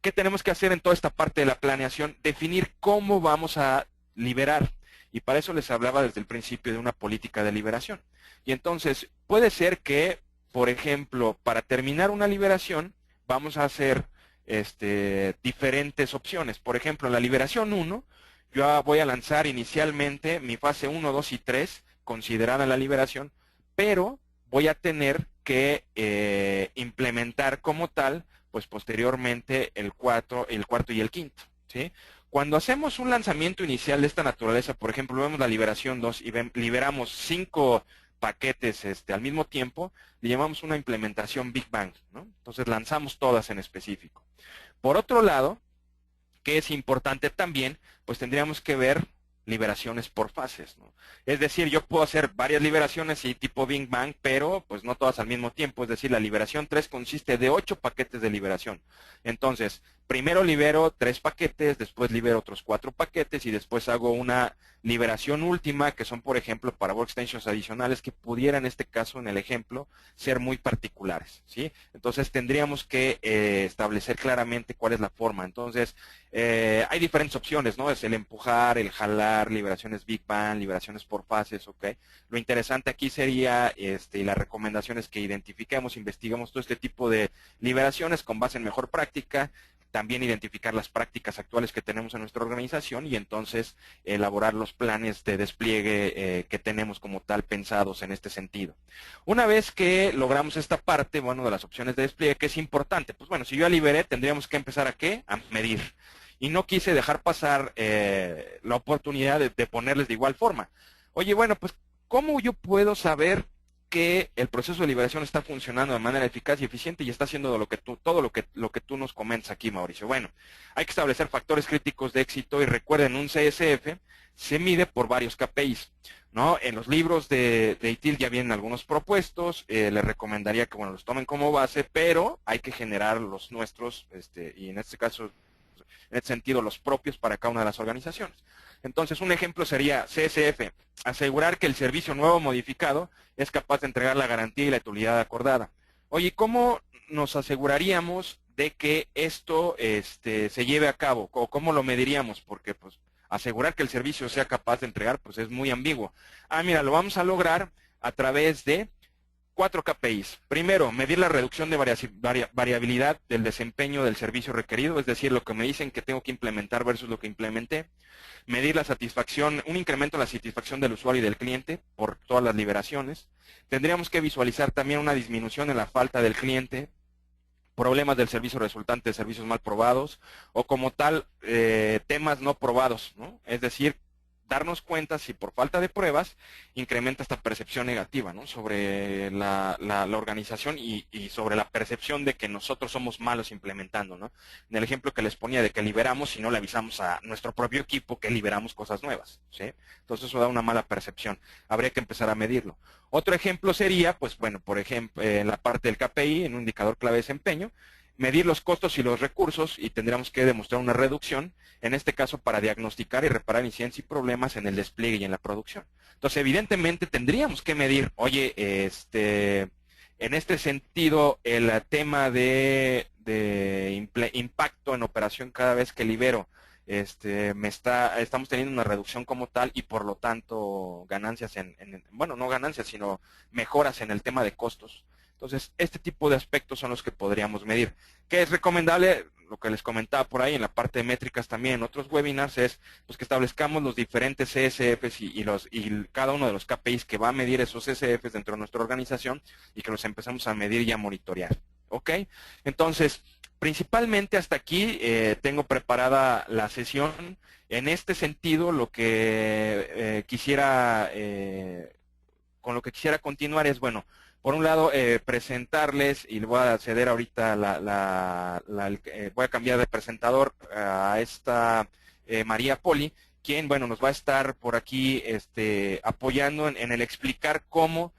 ¿Qué tenemos que hacer en toda esta parte de la planeación? Definir cómo vamos a liberar. Y para eso les hablaba desde el principio de una política de liberación. Y entonces, puede ser que, por ejemplo, para terminar una liberación, vamos a hacer diferentes opciones. Por ejemplo, en la liberación 1, yo voy a lanzar inicialmente mi fase 1, 2 y 3, considerada la liberación, pero voy a tener que implementar como tal, pues posteriormente el cuarto y el quinto, ¿sí? Cuando hacemos un lanzamiento inicial de esta naturaleza, por ejemplo, vemos la liberación 2 y liberamos 5 paquetes al mismo tiempo, le llamamos una implementación Big Bang, ¿no? Entonces lanzamos todas en específico. Por otro lado, que es importante también, pues tendríamos que ver liberaciones por fases, ¿no? Es decir, yo puedo hacer varias liberaciones y tipo Big Bang, pero pues no todas al mismo tiempo. Es decir, la liberación 3 consiste de 8 paquetes de liberación. Entonces, primero libero 3 paquetes, después libero otros 4 paquetes y después hago una liberación última, que son, por ejemplo, para workstations adicionales que pudiera, en este caso, en el ejemplo, ser muy particulares, ¿sí? Entonces, tendríamos que establecer claramente cuál es la forma. Entonces, hay diferentes opciones, ¿no? Es el empujar, el jalar, liberaciones Big Bang, liberaciones por fases, ¿ok? Lo interesante aquí sería, y la recomendación es que identifiquemos, investigamos todo este tipo de liberaciones con base en mejor práctica, también identificar las prácticas actuales que tenemos en nuestra organización y entonces elaborar los planes de despliegue que tenemos como tal pensados en este sentido. Una vez que logramos esta parte, bueno, de las opciones de despliegue, ¿qué es importante? Pues bueno, si yo ya liberé, tendríamos que empezar ¿a qué? A medir. Y no quise dejar pasar la oportunidad de ponerles de igual forma. Oye, bueno, pues, ¿cómo yo puedo saber que el proceso de liberación está funcionando de manera eficaz y eficiente y está haciendo todo lo que tú nos comentas aquí, Mauricio? Bueno, hay que establecer factores críticos de éxito y recuerden, un CSF se mide por varios KPIs, ¿no? En los libros de ITIL ya vienen algunos propuestos, les recomendaría que bueno los tomen como base, pero hay que generar los nuestros, y en este caso, en este sentido, los propios para cada una de las organizaciones. Entonces, un ejemplo sería CSF, asegurar que el servicio nuevo modificado es capaz de entregar la garantía y la utilidad acordada. Oye, ¿cómo nos aseguraríamos de que esto se lleve a cabo? ¿O cómo lo mediríamos? Porque pues asegurar que el servicio sea capaz de entregar pues es muy ambiguo. Ah, mira, lo vamos a lograr a través de 4 KPIs. Primero, medir la reducción de variabilidad del desempeño del servicio requerido, es decir, lo que me dicen que tengo que implementar versus lo que implementé. Medir la satisfacción, un incremento en la satisfacción del usuario y del cliente por todas las liberaciones. Tendríamos que visualizar también una disminución en la falta del cliente, problemas del servicio resultante de servicios mal probados o como tal temas no probados, ¿no? Es decir, darnos cuenta si por falta de pruebas incrementa esta percepción negativa, ¿no? Sobre la organización y sobre la percepción de que nosotros somos malos implementando, ¿no? En el ejemplo que les ponía de que liberamos y no le avisamos a nuestro propio equipo que liberamos cosas nuevas, ¿sí? Entonces eso da una mala percepción. Habría que empezar a medirlo. Otro ejemplo sería, pues bueno, por ejemplo, en la parte del KPI, en un indicador clave de desempeño, medir los costos y los recursos y tendríamos que demostrar una reducción, en este caso para diagnosticar y reparar incidencias y problemas en el despliegue y en la producción. Entonces, evidentemente tendríamos que medir, oye, en este sentido, el tema de impacto en operación cada vez que libero, estamos teniendo una reducción como tal y por lo tanto ganancias bueno, no ganancias, sino mejoras en el tema de costos. Entonces, este tipo de aspectos son los que podríamos medir. ¿Qué es recomendable? Lo que les comentaba por ahí en la parte de métricas también en otros webinars es pues, que establezcamos los diferentes CSFs y cada uno de los KPIs que va a medir esos CSFs dentro de nuestra organización y que los empezamos a medir y a monitorear. ¿Ok? Entonces, principalmente hasta aquí tengo preparada la sesión. En este sentido, lo que con lo que quisiera continuar es, bueno, por un lado, presentarles, y le voy a ceder ahorita, voy a cambiar de presentador a esta María Poli, quien, bueno, nos va a estar por aquí apoyando en el explicar cómo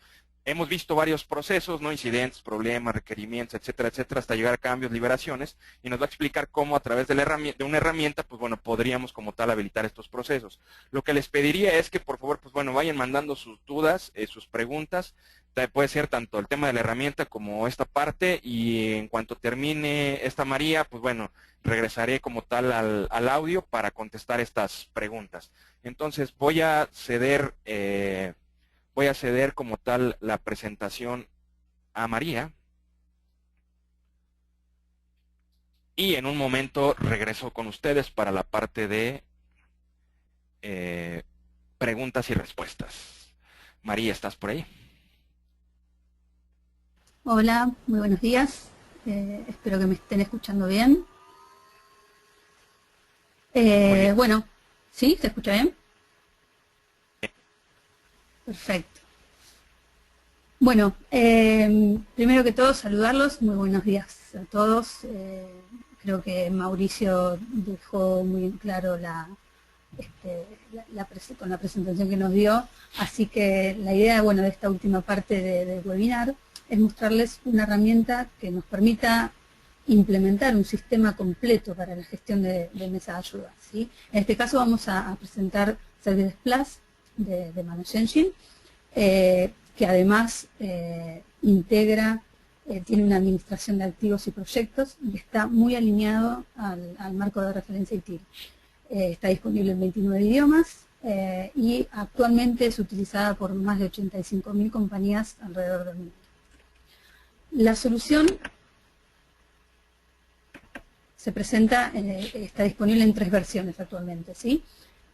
hemos visto varios procesos, ¿no? Incidentes, problemas, requerimientos, etcétera, etcétera, hasta llegar a cambios, liberaciones, y nos va a explicar cómo a través de una herramienta, pues bueno, podríamos como tal habilitar estos procesos. Lo que les pediría es que por favor, pues bueno, vayan mandando sus dudas, sus preguntas, puede ser tanto el tema de la herramienta como esta parte, y en cuanto termine esta María, pues bueno, regresaré como tal al audio para contestar estas preguntas. Entonces voy a ceder como tal la presentación a María y en un momento regreso con ustedes para la parte de preguntas y respuestas. María, ¿estás por ahí? Hola, muy buenos días. Espero que me estén escuchando bien. Muy bien. Bueno, ¿sí? ¿Se escucha bien? Perfecto. Bueno, primero que todo saludarlos, muy buenos días a todos. Creo que Mauricio dejó muy en claro con la presentación que nos dio, así que la idea, bueno, de esta última parte del webinar es mostrarles una herramienta que nos permita implementar un sistema completo para la gestión de mesa de ayuda, ¿sí? En este caso vamos a presentar Service Plus de Manage Engine, que además integra, tiene una administración de activos y proyectos y está muy alineado al marco de referencia ITIL. Está disponible en 29 idiomas y actualmente es utilizada por más de 85.000 compañías alrededor del mundo. La solución se presenta, está disponible en 3 versiones actualmente, ¿sí?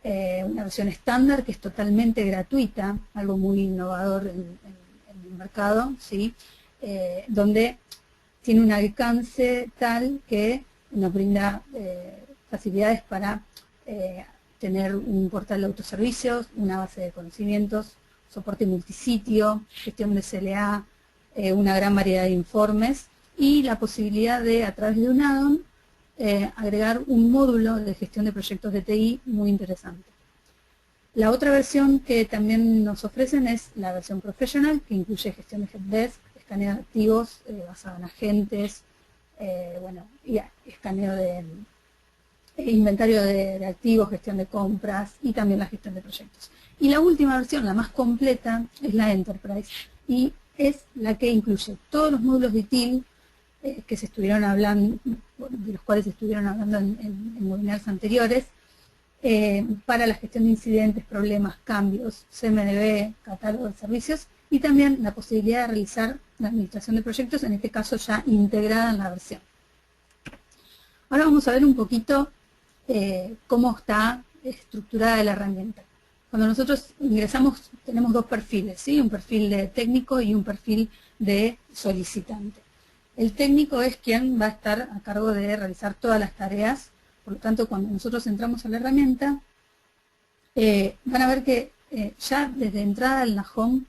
Una versión estándar que es totalmente gratuita, algo muy innovador en el mercado, ¿sí? Donde tiene un alcance tal que nos brinda facilidades para tener un portal de autoservicios, una base de conocimientos, soporte multisitio, gestión de CLA, una gran variedad de informes y la posibilidad de, a través de un add-on, agregar un módulo de gestión de proyectos de TI muy interesante. La otra versión que también nos ofrecen es la versión Professional, que incluye gestión de helpdesk, escaneo de activos basado en agentes, bueno, y escaneo de inventario de activos, gestión de compras y también la gestión de proyectos. Y la última versión, la más completa, es la Enterprise y es la que incluye todos los módulos de ITIL que se estuvieron hablando, de los cuales se estuvieron hablando en webinars anteriores, para la gestión de incidentes, problemas, cambios, CMDB, catálogo de servicios y también la posibilidad de realizar la administración de proyectos, en este caso ya integrada en la versión. Ahora vamos a ver un poquito cómo está estructurada la herramienta. Cuando nosotros ingresamos tenemos 2 perfiles, ¿sí? Un perfil de técnico y un perfil de solicitante. El técnico es quien va a estar a cargo de realizar todas las tareas, por lo tanto cuando nosotros entramos a la herramienta van a ver que ya desde entrada en la home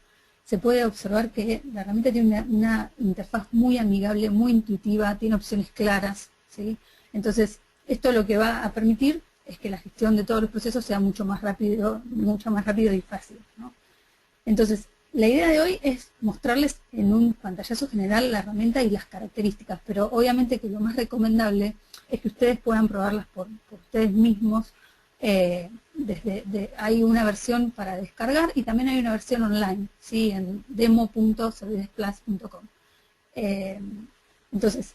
se puede observar que la herramienta tiene una interfaz muy amigable, muy intuitiva, tiene opciones claras, ¿sí? Entonces, esto lo que va a permitir es que la gestión de todos los procesos sea mucho más rápido y fácil, ¿no? Entonces, la idea de hoy es mostrarles en un pantallazo general la herramienta y las características, pero obviamente que lo más recomendable es que ustedes puedan probarlas por ustedes mismos. Hay una versión para descargar y también hay una versión online, ¿sí? En demo.servicesplus.com. Entonces,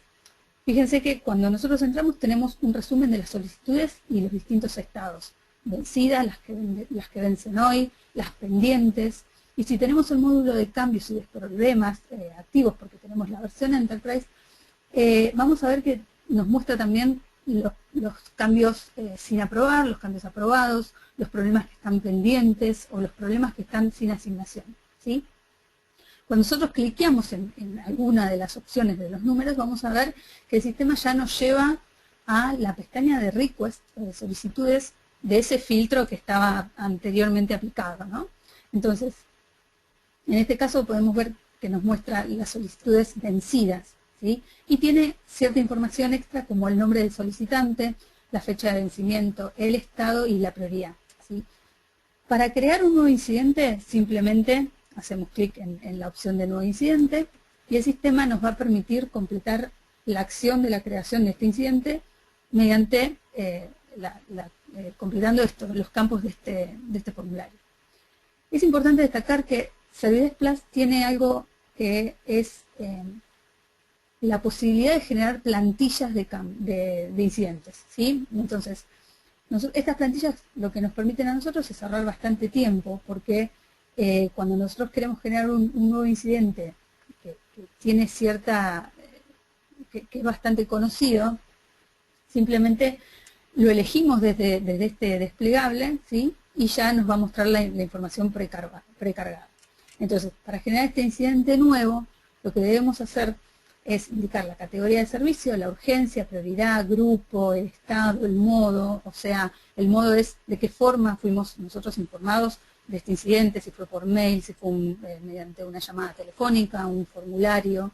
Fíjense que cuando nosotros entramos tenemos un resumen de las solicitudes y los distintos estados. Vencidas, las que vencen hoy, las pendientes. Y si tenemos el módulo de cambios y de problemas activos, porque tenemos la versión Enterprise, vamos a ver que nos muestra también los cambios sin aprobar, los cambios aprobados, los problemas que están pendientes o los problemas que están sin asignación, ¿sí? Cuando nosotros cliqueamos en alguna de las opciones de los números, vamos a ver que el sistema ya nos lleva a la pestaña de request, o de solicitudes, de ese filtro que estaba anteriormente aplicado, ¿no? Entonces, en este caso podemos ver que nos muestra las solicitudes vencidas, ¿sí? Y tiene cierta información extra como el nombre del solicitante, la fecha de vencimiento, el estado y la prioridad, ¿sí? Para crear un nuevo incidente, simplemente hacemos clic en la opción de nuevo incidente y el sistema nos va a permitir completar la acción de la creación de este incidente mediante completando los campos de este formulario. Es importante destacar que Servidesk Plus tiene algo que es la posibilidad de generar plantillas de incidentes, ¿sí? Entonces, estas plantillas lo que nos permiten a nosotros es ahorrar bastante tiempo, porque cuando nosotros queremos generar un nuevo incidente que tiene cierta, que es bastante conocido, simplemente lo elegimos desde este desplegable, ¿sí? Y ya nos va a mostrar la información precargada. Entonces, para generar este incidente nuevo, lo que debemos hacer es indicar la categoría de servicio, la urgencia, prioridad, grupo, el estado, el modo, o sea, el modo es de qué forma fuimos nosotros informados de este incidente, si fue por mail, si fue mediante una llamada telefónica, un formulario,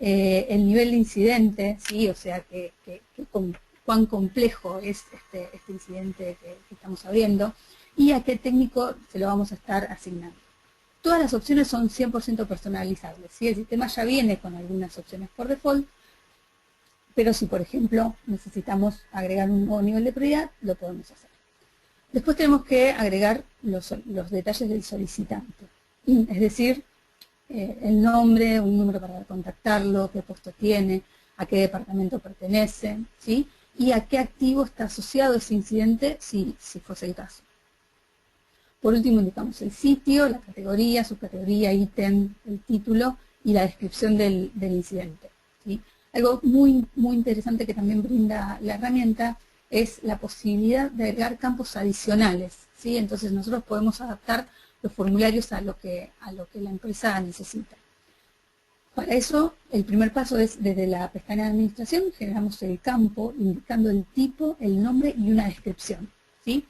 el nivel de incidente, ¿sí? O sea, cuán complejo es este incidente que estamos abriendo y a qué técnico se lo vamos a estar asignando. Todas las opciones son 100% personalizables, ¿sí? El sistema ya viene con algunas opciones por default, pero si por ejemplo necesitamos agregar un nuevo nivel de prioridad, lo podemos hacer. Después tenemos que agregar los detalles del solicitante, es decir, el nombre, un número para contactarlo, qué puesto tiene, a qué departamento pertenece, ¿sí? Y a qué activo está asociado ese incidente, si fuese el caso. Por último, indicamos el sitio, la categoría, subcategoría, ítem, el título y la descripción del incidente, ¿sí? Algo muy interesante que también brinda la herramienta es la posibilidad de agregar campos adicionales, ¿sí? Entonces nosotros podemos adaptar los formularios a lo que la empresa necesita. Para eso, el primer paso es, desde la pestaña de administración, generamos el campo indicando el tipo, el nombre y una descripción, ¿sí?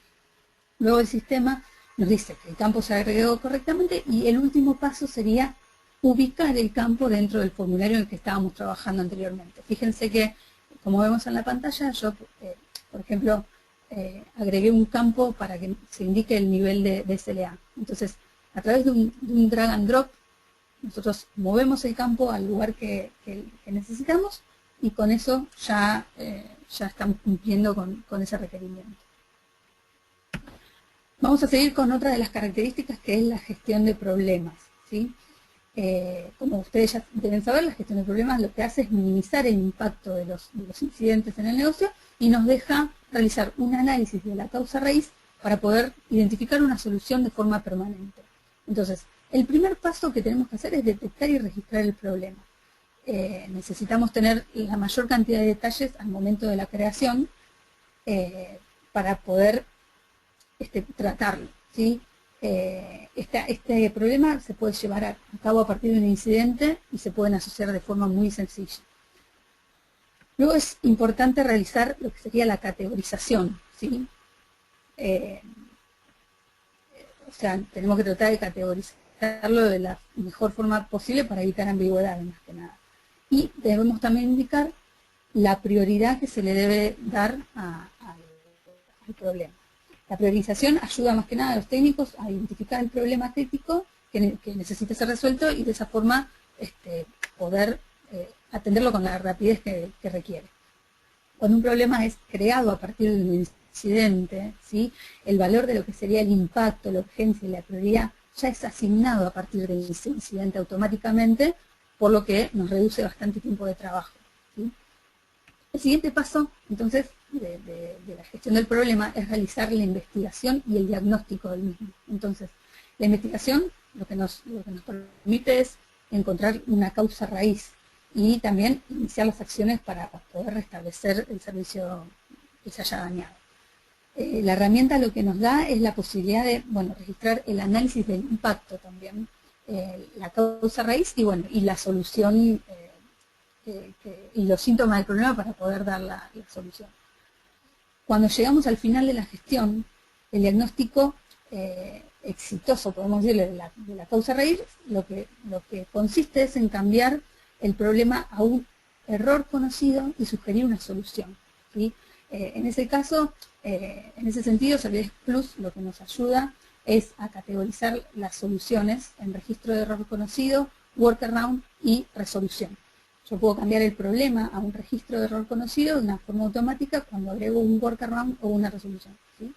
Luego el sistema nos dice que el campo se agregó correctamente y el último paso sería ubicar el campo dentro del formulario en el que estábamos trabajando anteriormente. Fíjense que, como vemos en la pantalla, yo, por ejemplo, agregué un campo para que se indique el nivel de SLA. Entonces, a través de un drag and drop, nosotros movemos el campo al lugar que necesitamos y con eso ya estamos cumpliendo con ese requerimiento. Vamos a seguir con otra de las características, que es la gestión de problemas, ¿sí? Como ustedes ya deben saber, la gestión de problemas lo que hace es minimizar el impacto de los incidentes en el negocio y nos deja realizar un análisis de la causa raíz para poder identificar una solución de forma permanente. Entonces, el primer paso que tenemos que hacer es detectar y registrar el problema. Necesitamos tener la mayor cantidad de detalles al momento de la creación para poder tratarlo, ¿sí? Este problema se puede llevar a cabo a partir de un incidente y se pueden asociar de forma muy sencilla. Luego es importante realizar lo que sería la categorización, ¿sí? O sea, tenemos que tratar de categorizarlo de la mejor forma posible para evitar ambigüedades, más que nada. Y debemos también indicar la prioridad que se le debe dar al problema. La priorización ayuda más que nada a los técnicos a identificar el problema crítico que necesita ser resuelto y de esa forma poder atenderlo con la rapidez que requiere. Cuando un problema es creado a partir de un incidente, ¿sí? El valor de lo que sería el impacto, la urgencia y la prioridad ya es asignado a partir del incidente automáticamente, por lo que nos reduce bastante tiempo de trabajo, ¿sí? El siguiente paso, entonces, de la gestión del problema es realizar la investigación y el diagnóstico del mismo. Entonces, la investigación lo que nos permite es encontrar una causa raíz y también iniciar las acciones para poder restablecer el servicio que se haya dañado. La herramienta lo que nos da es la posibilidad de, bueno, registrar el análisis del impacto también, la causa raíz y, bueno, y la solución y los síntomas del problema para poder dar la solución. Cuando llegamos al final de la gestión, el diagnóstico exitoso, podemos decirle, de la causa raíz, lo que consiste es en cambiar el problema a un error conocido y sugerir una solución, ¿sí? En ese caso, en ese sentido, Servidesk Plus lo que nos ayuda es a categorizar las soluciones en registro de error conocido, workaround y resolución. Yo puedo cambiar el problema a un registro de error conocido de una forma automática cuando agrego un workaround o una resolución, ¿sí?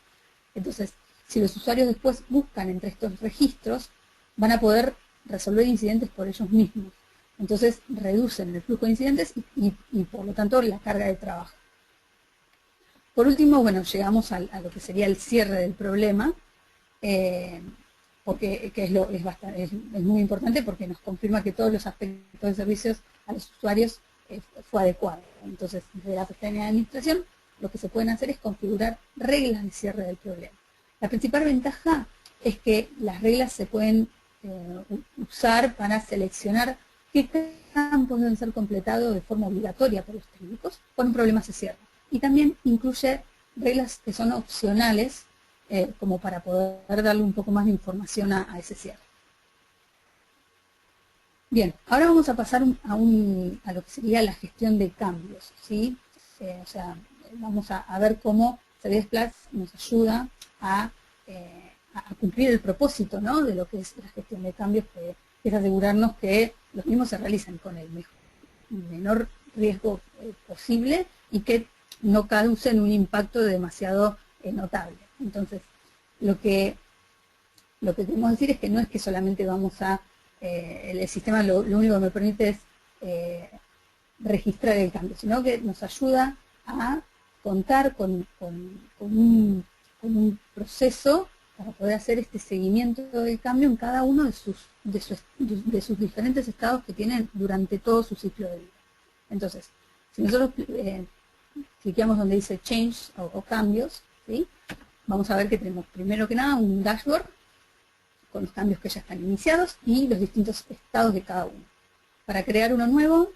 Entonces, si los usuarios después buscan entre estos registros, van a poder resolver incidentes por ellos mismos. Entonces, reducen el flujo de incidentes y por lo tanto, la carga de trabajo. Por último, bueno, llegamos a lo que sería el cierre del problema, porque es muy importante porque nos confirma que todos los aspectos de servicios a los usuarios fue adecuado. Entonces, desde la pestaña de administración, lo que se pueden hacer es configurar reglas de cierre del problema. La principal ventaja es que las reglas se pueden usar para seleccionar qué campos deben ser completados de forma obligatoria por los técnicos cuando un problema se cierra. Y también incluye reglas que son opcionales, como para poder darle un poco más de información a ese cierre. Bien, ahora vamos a pasar a lo que sería la gestión de cambios, ¿sí? O sea, vamos a ver cómo Servidesk Plus nos ayuda a cumplir el propósito, ¿no?, de lo que es la gestión de cambios, que es asegurarnos que los mismos se realizan con el menor riesgo posible y que no causen un impacto demasiado notable. Entonces, lo que queremos decir es que no es que solamente vamos a el sistema lo único que me permite es registrar el cambio, sino que nos ayuda a contar con un proceso para poder hacer este seguimiento del cambio en cada uno de sus diferentes estados que tienen durante todo su ciclo de vida. Entonces, si nosotros clicamos donde dice Change o cambios, ¿sí?, vamos a ver que tenemos primero que nada un dashboard con los cambios que ya están iniciados y los distintos estados de cada uno. Para crear uno nuevo,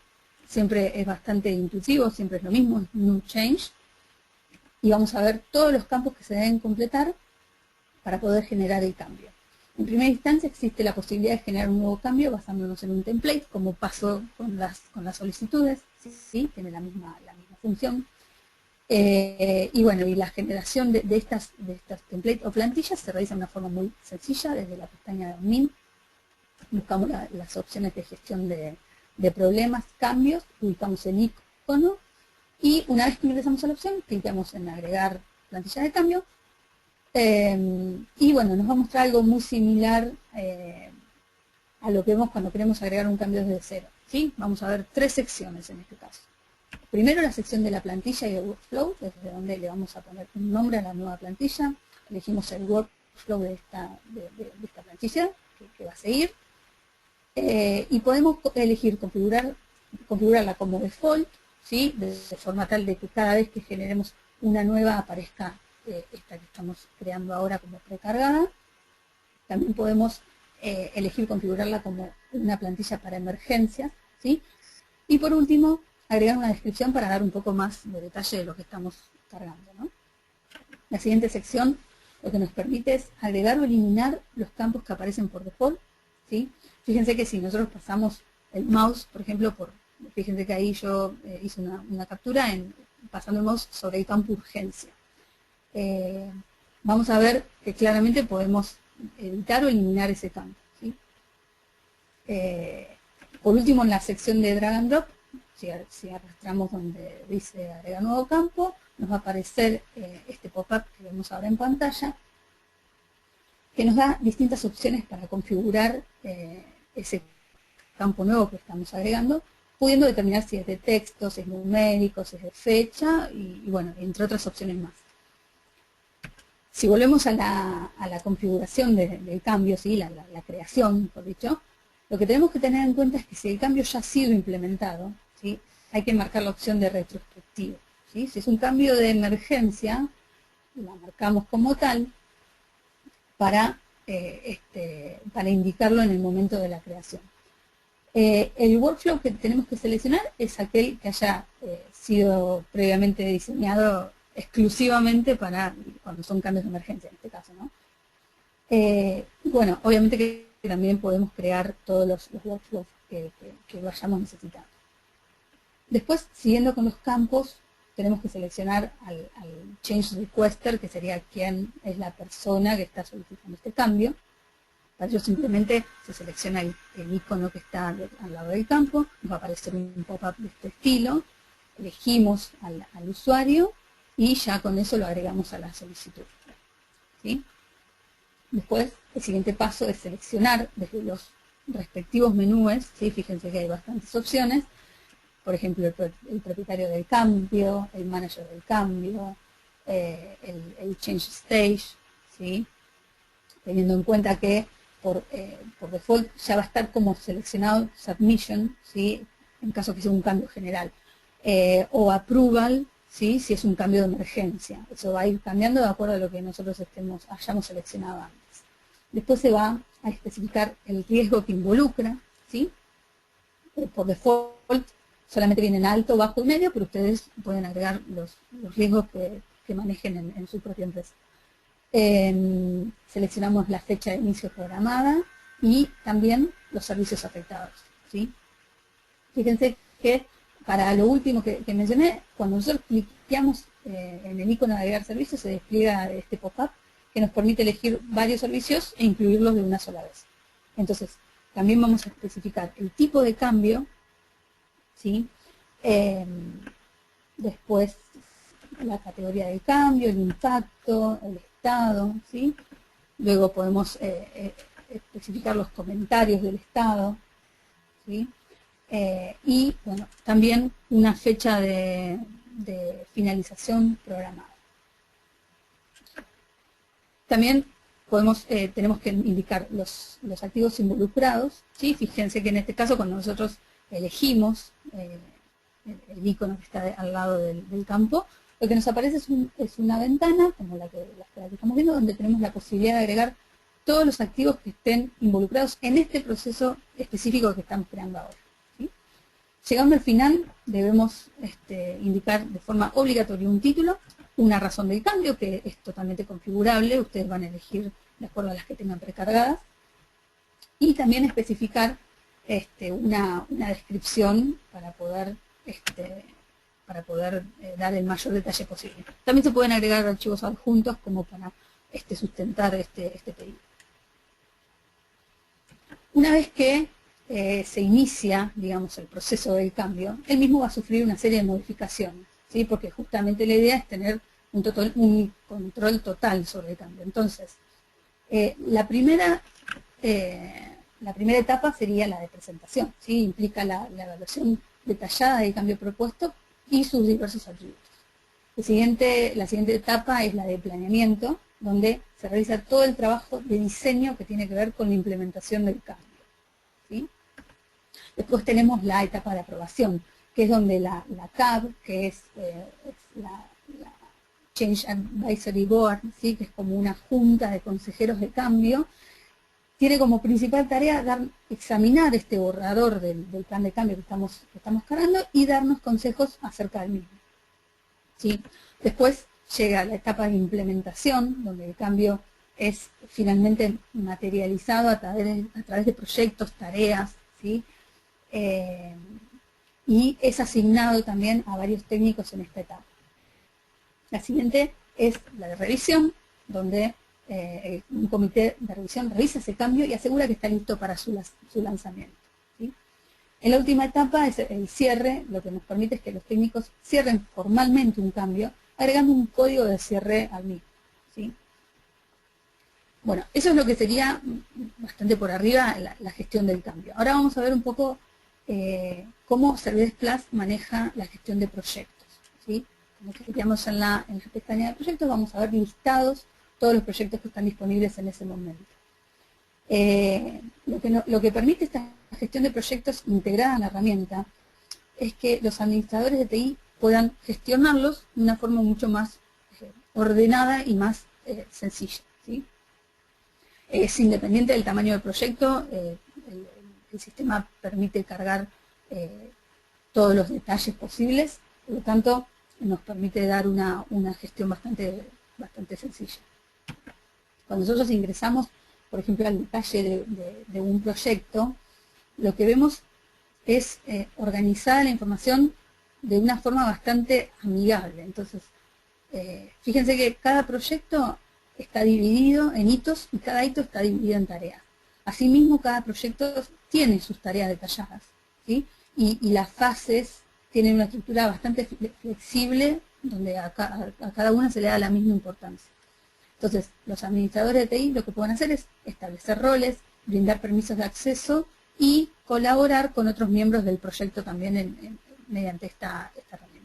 siempre es bastante intuitivo, siempre es lo mismo, es New Change, y vamos a ver todos los campos que se deben completar para poder generar el cambio. En primera instancia existe la posibilidad de generar un nuevo cambio basándonos en un template, como pasó con las solicitudes, ¿sí? Tiene la misma función. Y bueno, y la generación de estas templates o plantillas se realiza de una forma muy sencilla desde la pestaña de admin. Buscamos las opciones de gestión de problemas, cambios, ubicamos el icono y una vez que ingresamos a la opción, clicamos en agregar plantilla de cambio. Y bueno, nos va a mostrar algo muy similar a lo que vemos cuando queremos agregar un cambio desde cero, ¿sí? Vamos a ver tres secciones en este caso. Primero la sección de la plantilla y el workflow, desde donde le vamos a poner un nombre a la nueva plantilla. Elegimos el workflow de esta plantilla que va a seguir. Y podemos elegir configurarla como default, ¿sí?, de forma tal de que cada vez que generemos una nueva aparezca esta que estamos creando ahora como precargada. También podemos elegir configurarla como una plantilla para emergencias, ¿sí? Y por último, agregar una descripción para dar un poco más de detalle de lo que estamos cargando, ¿no? La siguiente sección lo que nos permite es agregar o eliminar los campos que aparecen por default, ¿sí? Fíjense que si nosotros pasamos el mouse, por ejemplo, fíjense que ahí yo hice una captura pasando el mouse sobre el campo urgencia. Vamos a ver que claramente podemos editar o eliminar ese campo, ¿sí? Por último, en la sección de drag and drop, si arrastramos donde dice agregar nuevo campo, nos va a aparecer este pop-up que vemos ahora en pantalla, que nos da distintas opciones para configurar ese campo nuevo que estamos agregando, pudiendo determinar si es de texto, si es numérico, si es de fecha, y bueno, entre otras opciones más. Si volvemos a la configuración del cambio, ¿sí? la creación, por dicho, lo que tenemos que tener en cuenta es que si el cambio ya ha sido implementado, ¿sí? Hay que marcar la opción de retrospectivo, ¿sí? Si es un cambio de emergencia, la marcamos como tal para indicarlo en el momento de la creación. El workflow que tenemos que seleccionar es aquel que haya sido previamente diseñado exclusivamente para cuando son cambios de emergencia, en este caso, ¿no? Bueno, obviamente que también podemos crear todos los workflows que vayamos necesitando. Después, siguiendo con los campos, tenemos que seleccionar al Change Requester, que sería quién es la persona que está solicitando este cambio. Para ello simplemente se selecciona el icono que está al lado del campo, nos va a aparecer un pop-up de este estilo, elegimos al usuario y ya con eso lo agregamos a la solicitud, ¿sí? Después, el siguiente paso es seleccionar desde los respectivos menús, ¿sí? Fíjense que hay bastantes opciones, por ejemplo, el propietario del cambio, el manager del cambio, el change stage, ¿sí? Teniendo en cuenta que por default ya va a estar como seleccionado submission, ¿sí? En caso que sea un cambio general, o approval, ¿sí? Si es un cambio de emergencia. Eso va a ir cambiando de acuerdo a lo que nosotros hayamos seleccionado antes. Después se va a especificar el riesgo que involucra, ¿sí? Por default solamente vienen alto, bajo y medio, pero ustedes pueden agregar los riesgos que manejen en su propia empresa. Seleccionamos la fecha de inicio programada y también los servicios afectados, ¿sí? Fíjense que para lo último que mencioné, cuando nosotros cliqueamos en el icono de agregar servicios, se despliega este pop-up que nos permite elegir varios servicios e incluirlos de una sola vez. Entonces, también vamos a especificar el tipo de cambio, ¿sí? Después, la categoría del cambio, el impacto, el estado, ¿sí? Luego podemos especificar los comentarios del estado, ¿sí? Y bueno, también una fecha de finalización programada. También tenemos que indicar los activos involucrados, ¿sí? Fíjense que en este caso cuando nosotros elegimos el icono que está al lado del campo, lo que nos aparece es una ventana, como la que estamos viendo, donde tenemos la posibilidad de agregar todos los activos que estén involucrados en este proceso específico que estamos creando ahora, ¿sí? Llegando al final, debemos indicar de forma obligatoria un título, una razón del cambio, que es totalmente configurable, ustedes van a elegir de acuerdo a las que tengan precargadas, y también especificar una descripción para poder dar el mayor detalle posible. También se pueden agregar archivos adjuntos como para sustentar este pedido. Una vez que se inicia, digamos, el proceso del cambio, el mismo va a sufrir una serie de modificaciones, ¿sí? Porque justamente la idea es tener un control total sobre el cambio. Entonces, la primera etapa sería la de presentación, ¿sí? Implica la evaluación detallada del cambio propuesto y sus diversos atributos. La siguiente etapa es la de planeamiento, donde se realiza todo el trabajo de diseño que tiene que ver con la implementación del cambio, ¿sí? Después tenemos la etapa de aprobación, que es donde la CAB, que es la Change Advisory Board, ¿sí? Que es como una junta de consejeros de cambio, tiene como principal tarea examinar este borrador del plan de cambio que estamos cargando y darnos consejos acerca del mismo, ¿sí? Después llega la etapa de implementación, donde el cambio es finalmente materializado a través de proyectos, tareas, ¿sí? Y es asignado también a varios técnicos en esta etapa. La siguiente es la de revisión, donde un comité de revisión revisa ese cambio y asegura que está listo para su lanzamiento, ¿sí? En la última etapa es el cierre, lo que nos permite es que los técnicos cierren formalmente un cambio, agregando un código de cierre al mismo, ¿sí? Bueno, eso es lo que sería bastante por arriba la gestión del cambio. Ahora vamos a ver un poco cómo Servides Plus maneja la gestión de proyectos, ¿sí? Como que veíamos en la pestaña de proyectos, vamos a ver listados todos los proyectos que están disponibles en ese momento. Lo que permite esta gestión de proyectos integrada en la herramienta es que los administradores de TI puedan gestionarlos de una forma mucho más ordenada y más sencilla, ¿sí? Es independiente del tamaño del proyecto, el sistema permite cargar todos los detalles posibles, por lo tanto nos permite dar una gestión bastante sencilla. Cuando nosotros ingresamos, por ejemplo, al detalle de un proyecto, lo que vemos es organizar la información de una forma bastante amigable. Entonces, fíjense que cada proyecto está dividido en hitos y cada hito está dividido en tareas. Asimismo, cada proyecto tiene sus tareas detalladas, ¿sí? Y las fases tienen una estructura bastante flexible, donde a cada una se le da la misma importancia. Entonces, los administradores de TI lo que pueden hacer es establecer roles, brindar permisos de acceso y colaborar con otros miembros del proyecto también mediante esta herramienta.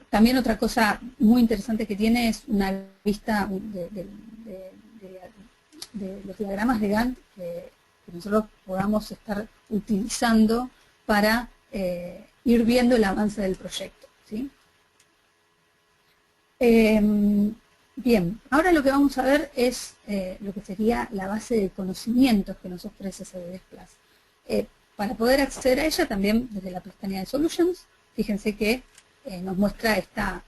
También otra cosa muy interesante que tiene es una vista de los diagramas de Gantt que nosotros podamos estar utilizando para ir viendo el avance del proyecto, ¿sí? Bien, ahora lo que vamos a ver es lo que sería la base de conocimientos que nos ofrece Servides Plus. Para poder acceder a ella también desde la pestaña de Solutions, fíjense que nos muestra esta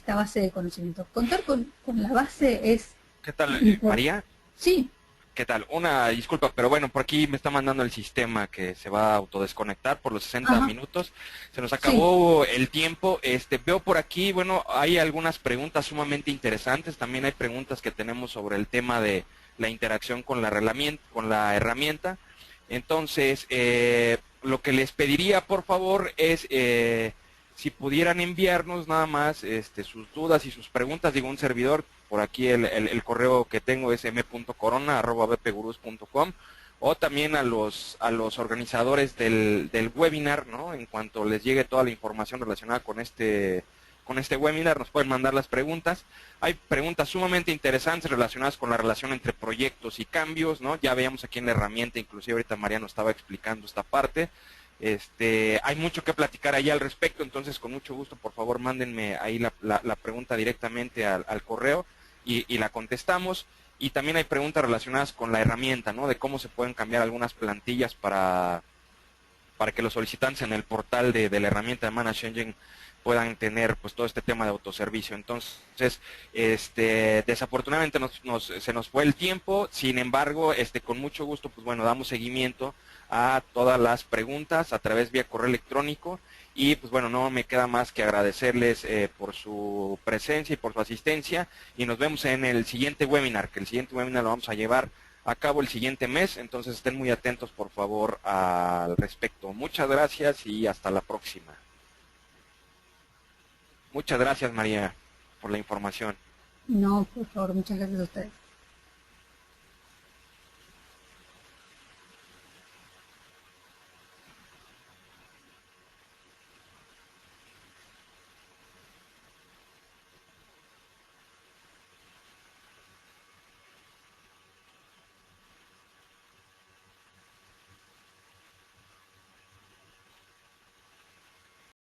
base de conocimientos. Contar con la base es... ¿Qué tal, María? Sí. ¿Qué tal? Una disculpa, pero bueno, por aquí me está mandando el sistema que se va a autodesconectar por los 60 minutos. Se nos acabó el tiempo. Veo por aquí, bueno, hay algunas preguntas sumamente interesantes. También hay preguntas que tenemos sobre el tema de la interacción con la herramienta. Entonces, lo que les pediría, por favor, es si pudieran enviarnos nada más sus dudas y sus preguntas. Digo, un servidor, por aquí el correo que tengo es m.corona@bpgurus.com, o también a los organizadores del webinar, ¿no? En cuanto les llegue toda la información relacionada con este webinar, nos pueden mandar las preguntas. Hay preguntas sumamente interesantes relacionadas con la relación entre proyectos y cambios, ¿no? Ya veíamos aquí en la herramienta, inclusive ahorita Mariano estaba explicando esta parte. Hay mucho que platicar ahí al respecto, entonces con mucho gusto, por favor, mándenme ahí la pregunta directamente al correo y la contestamos. Y también hay preguntas relacionadas con la herramienta, ¿no? De cómo se pueden cambiar algunas plantillas para que los solicitantes en el portal de la herramienta de Manage Engine puedan tener pues todo este tema de autoservicio. Entonces, desafortunadamente se nos fue el tiempo. Sin embargo, con mucho gusto, pues bueno, damos seguimiento a todas las preguntas a través vía correo electrónico. Y pues bueno, no me queda más que agradecerles por su presencia y por su asistencia. Y nos vemos en el siguiente webinar, que el siguiente webinar lo vamos a llevar a cabo el siguiente mes. Entonces estén muy atentos, por favor, al respecto. Muchas gracias y hasta la próxima. Muchas gracias, María, por la información. No, por favor, muchas gracias a ustedes.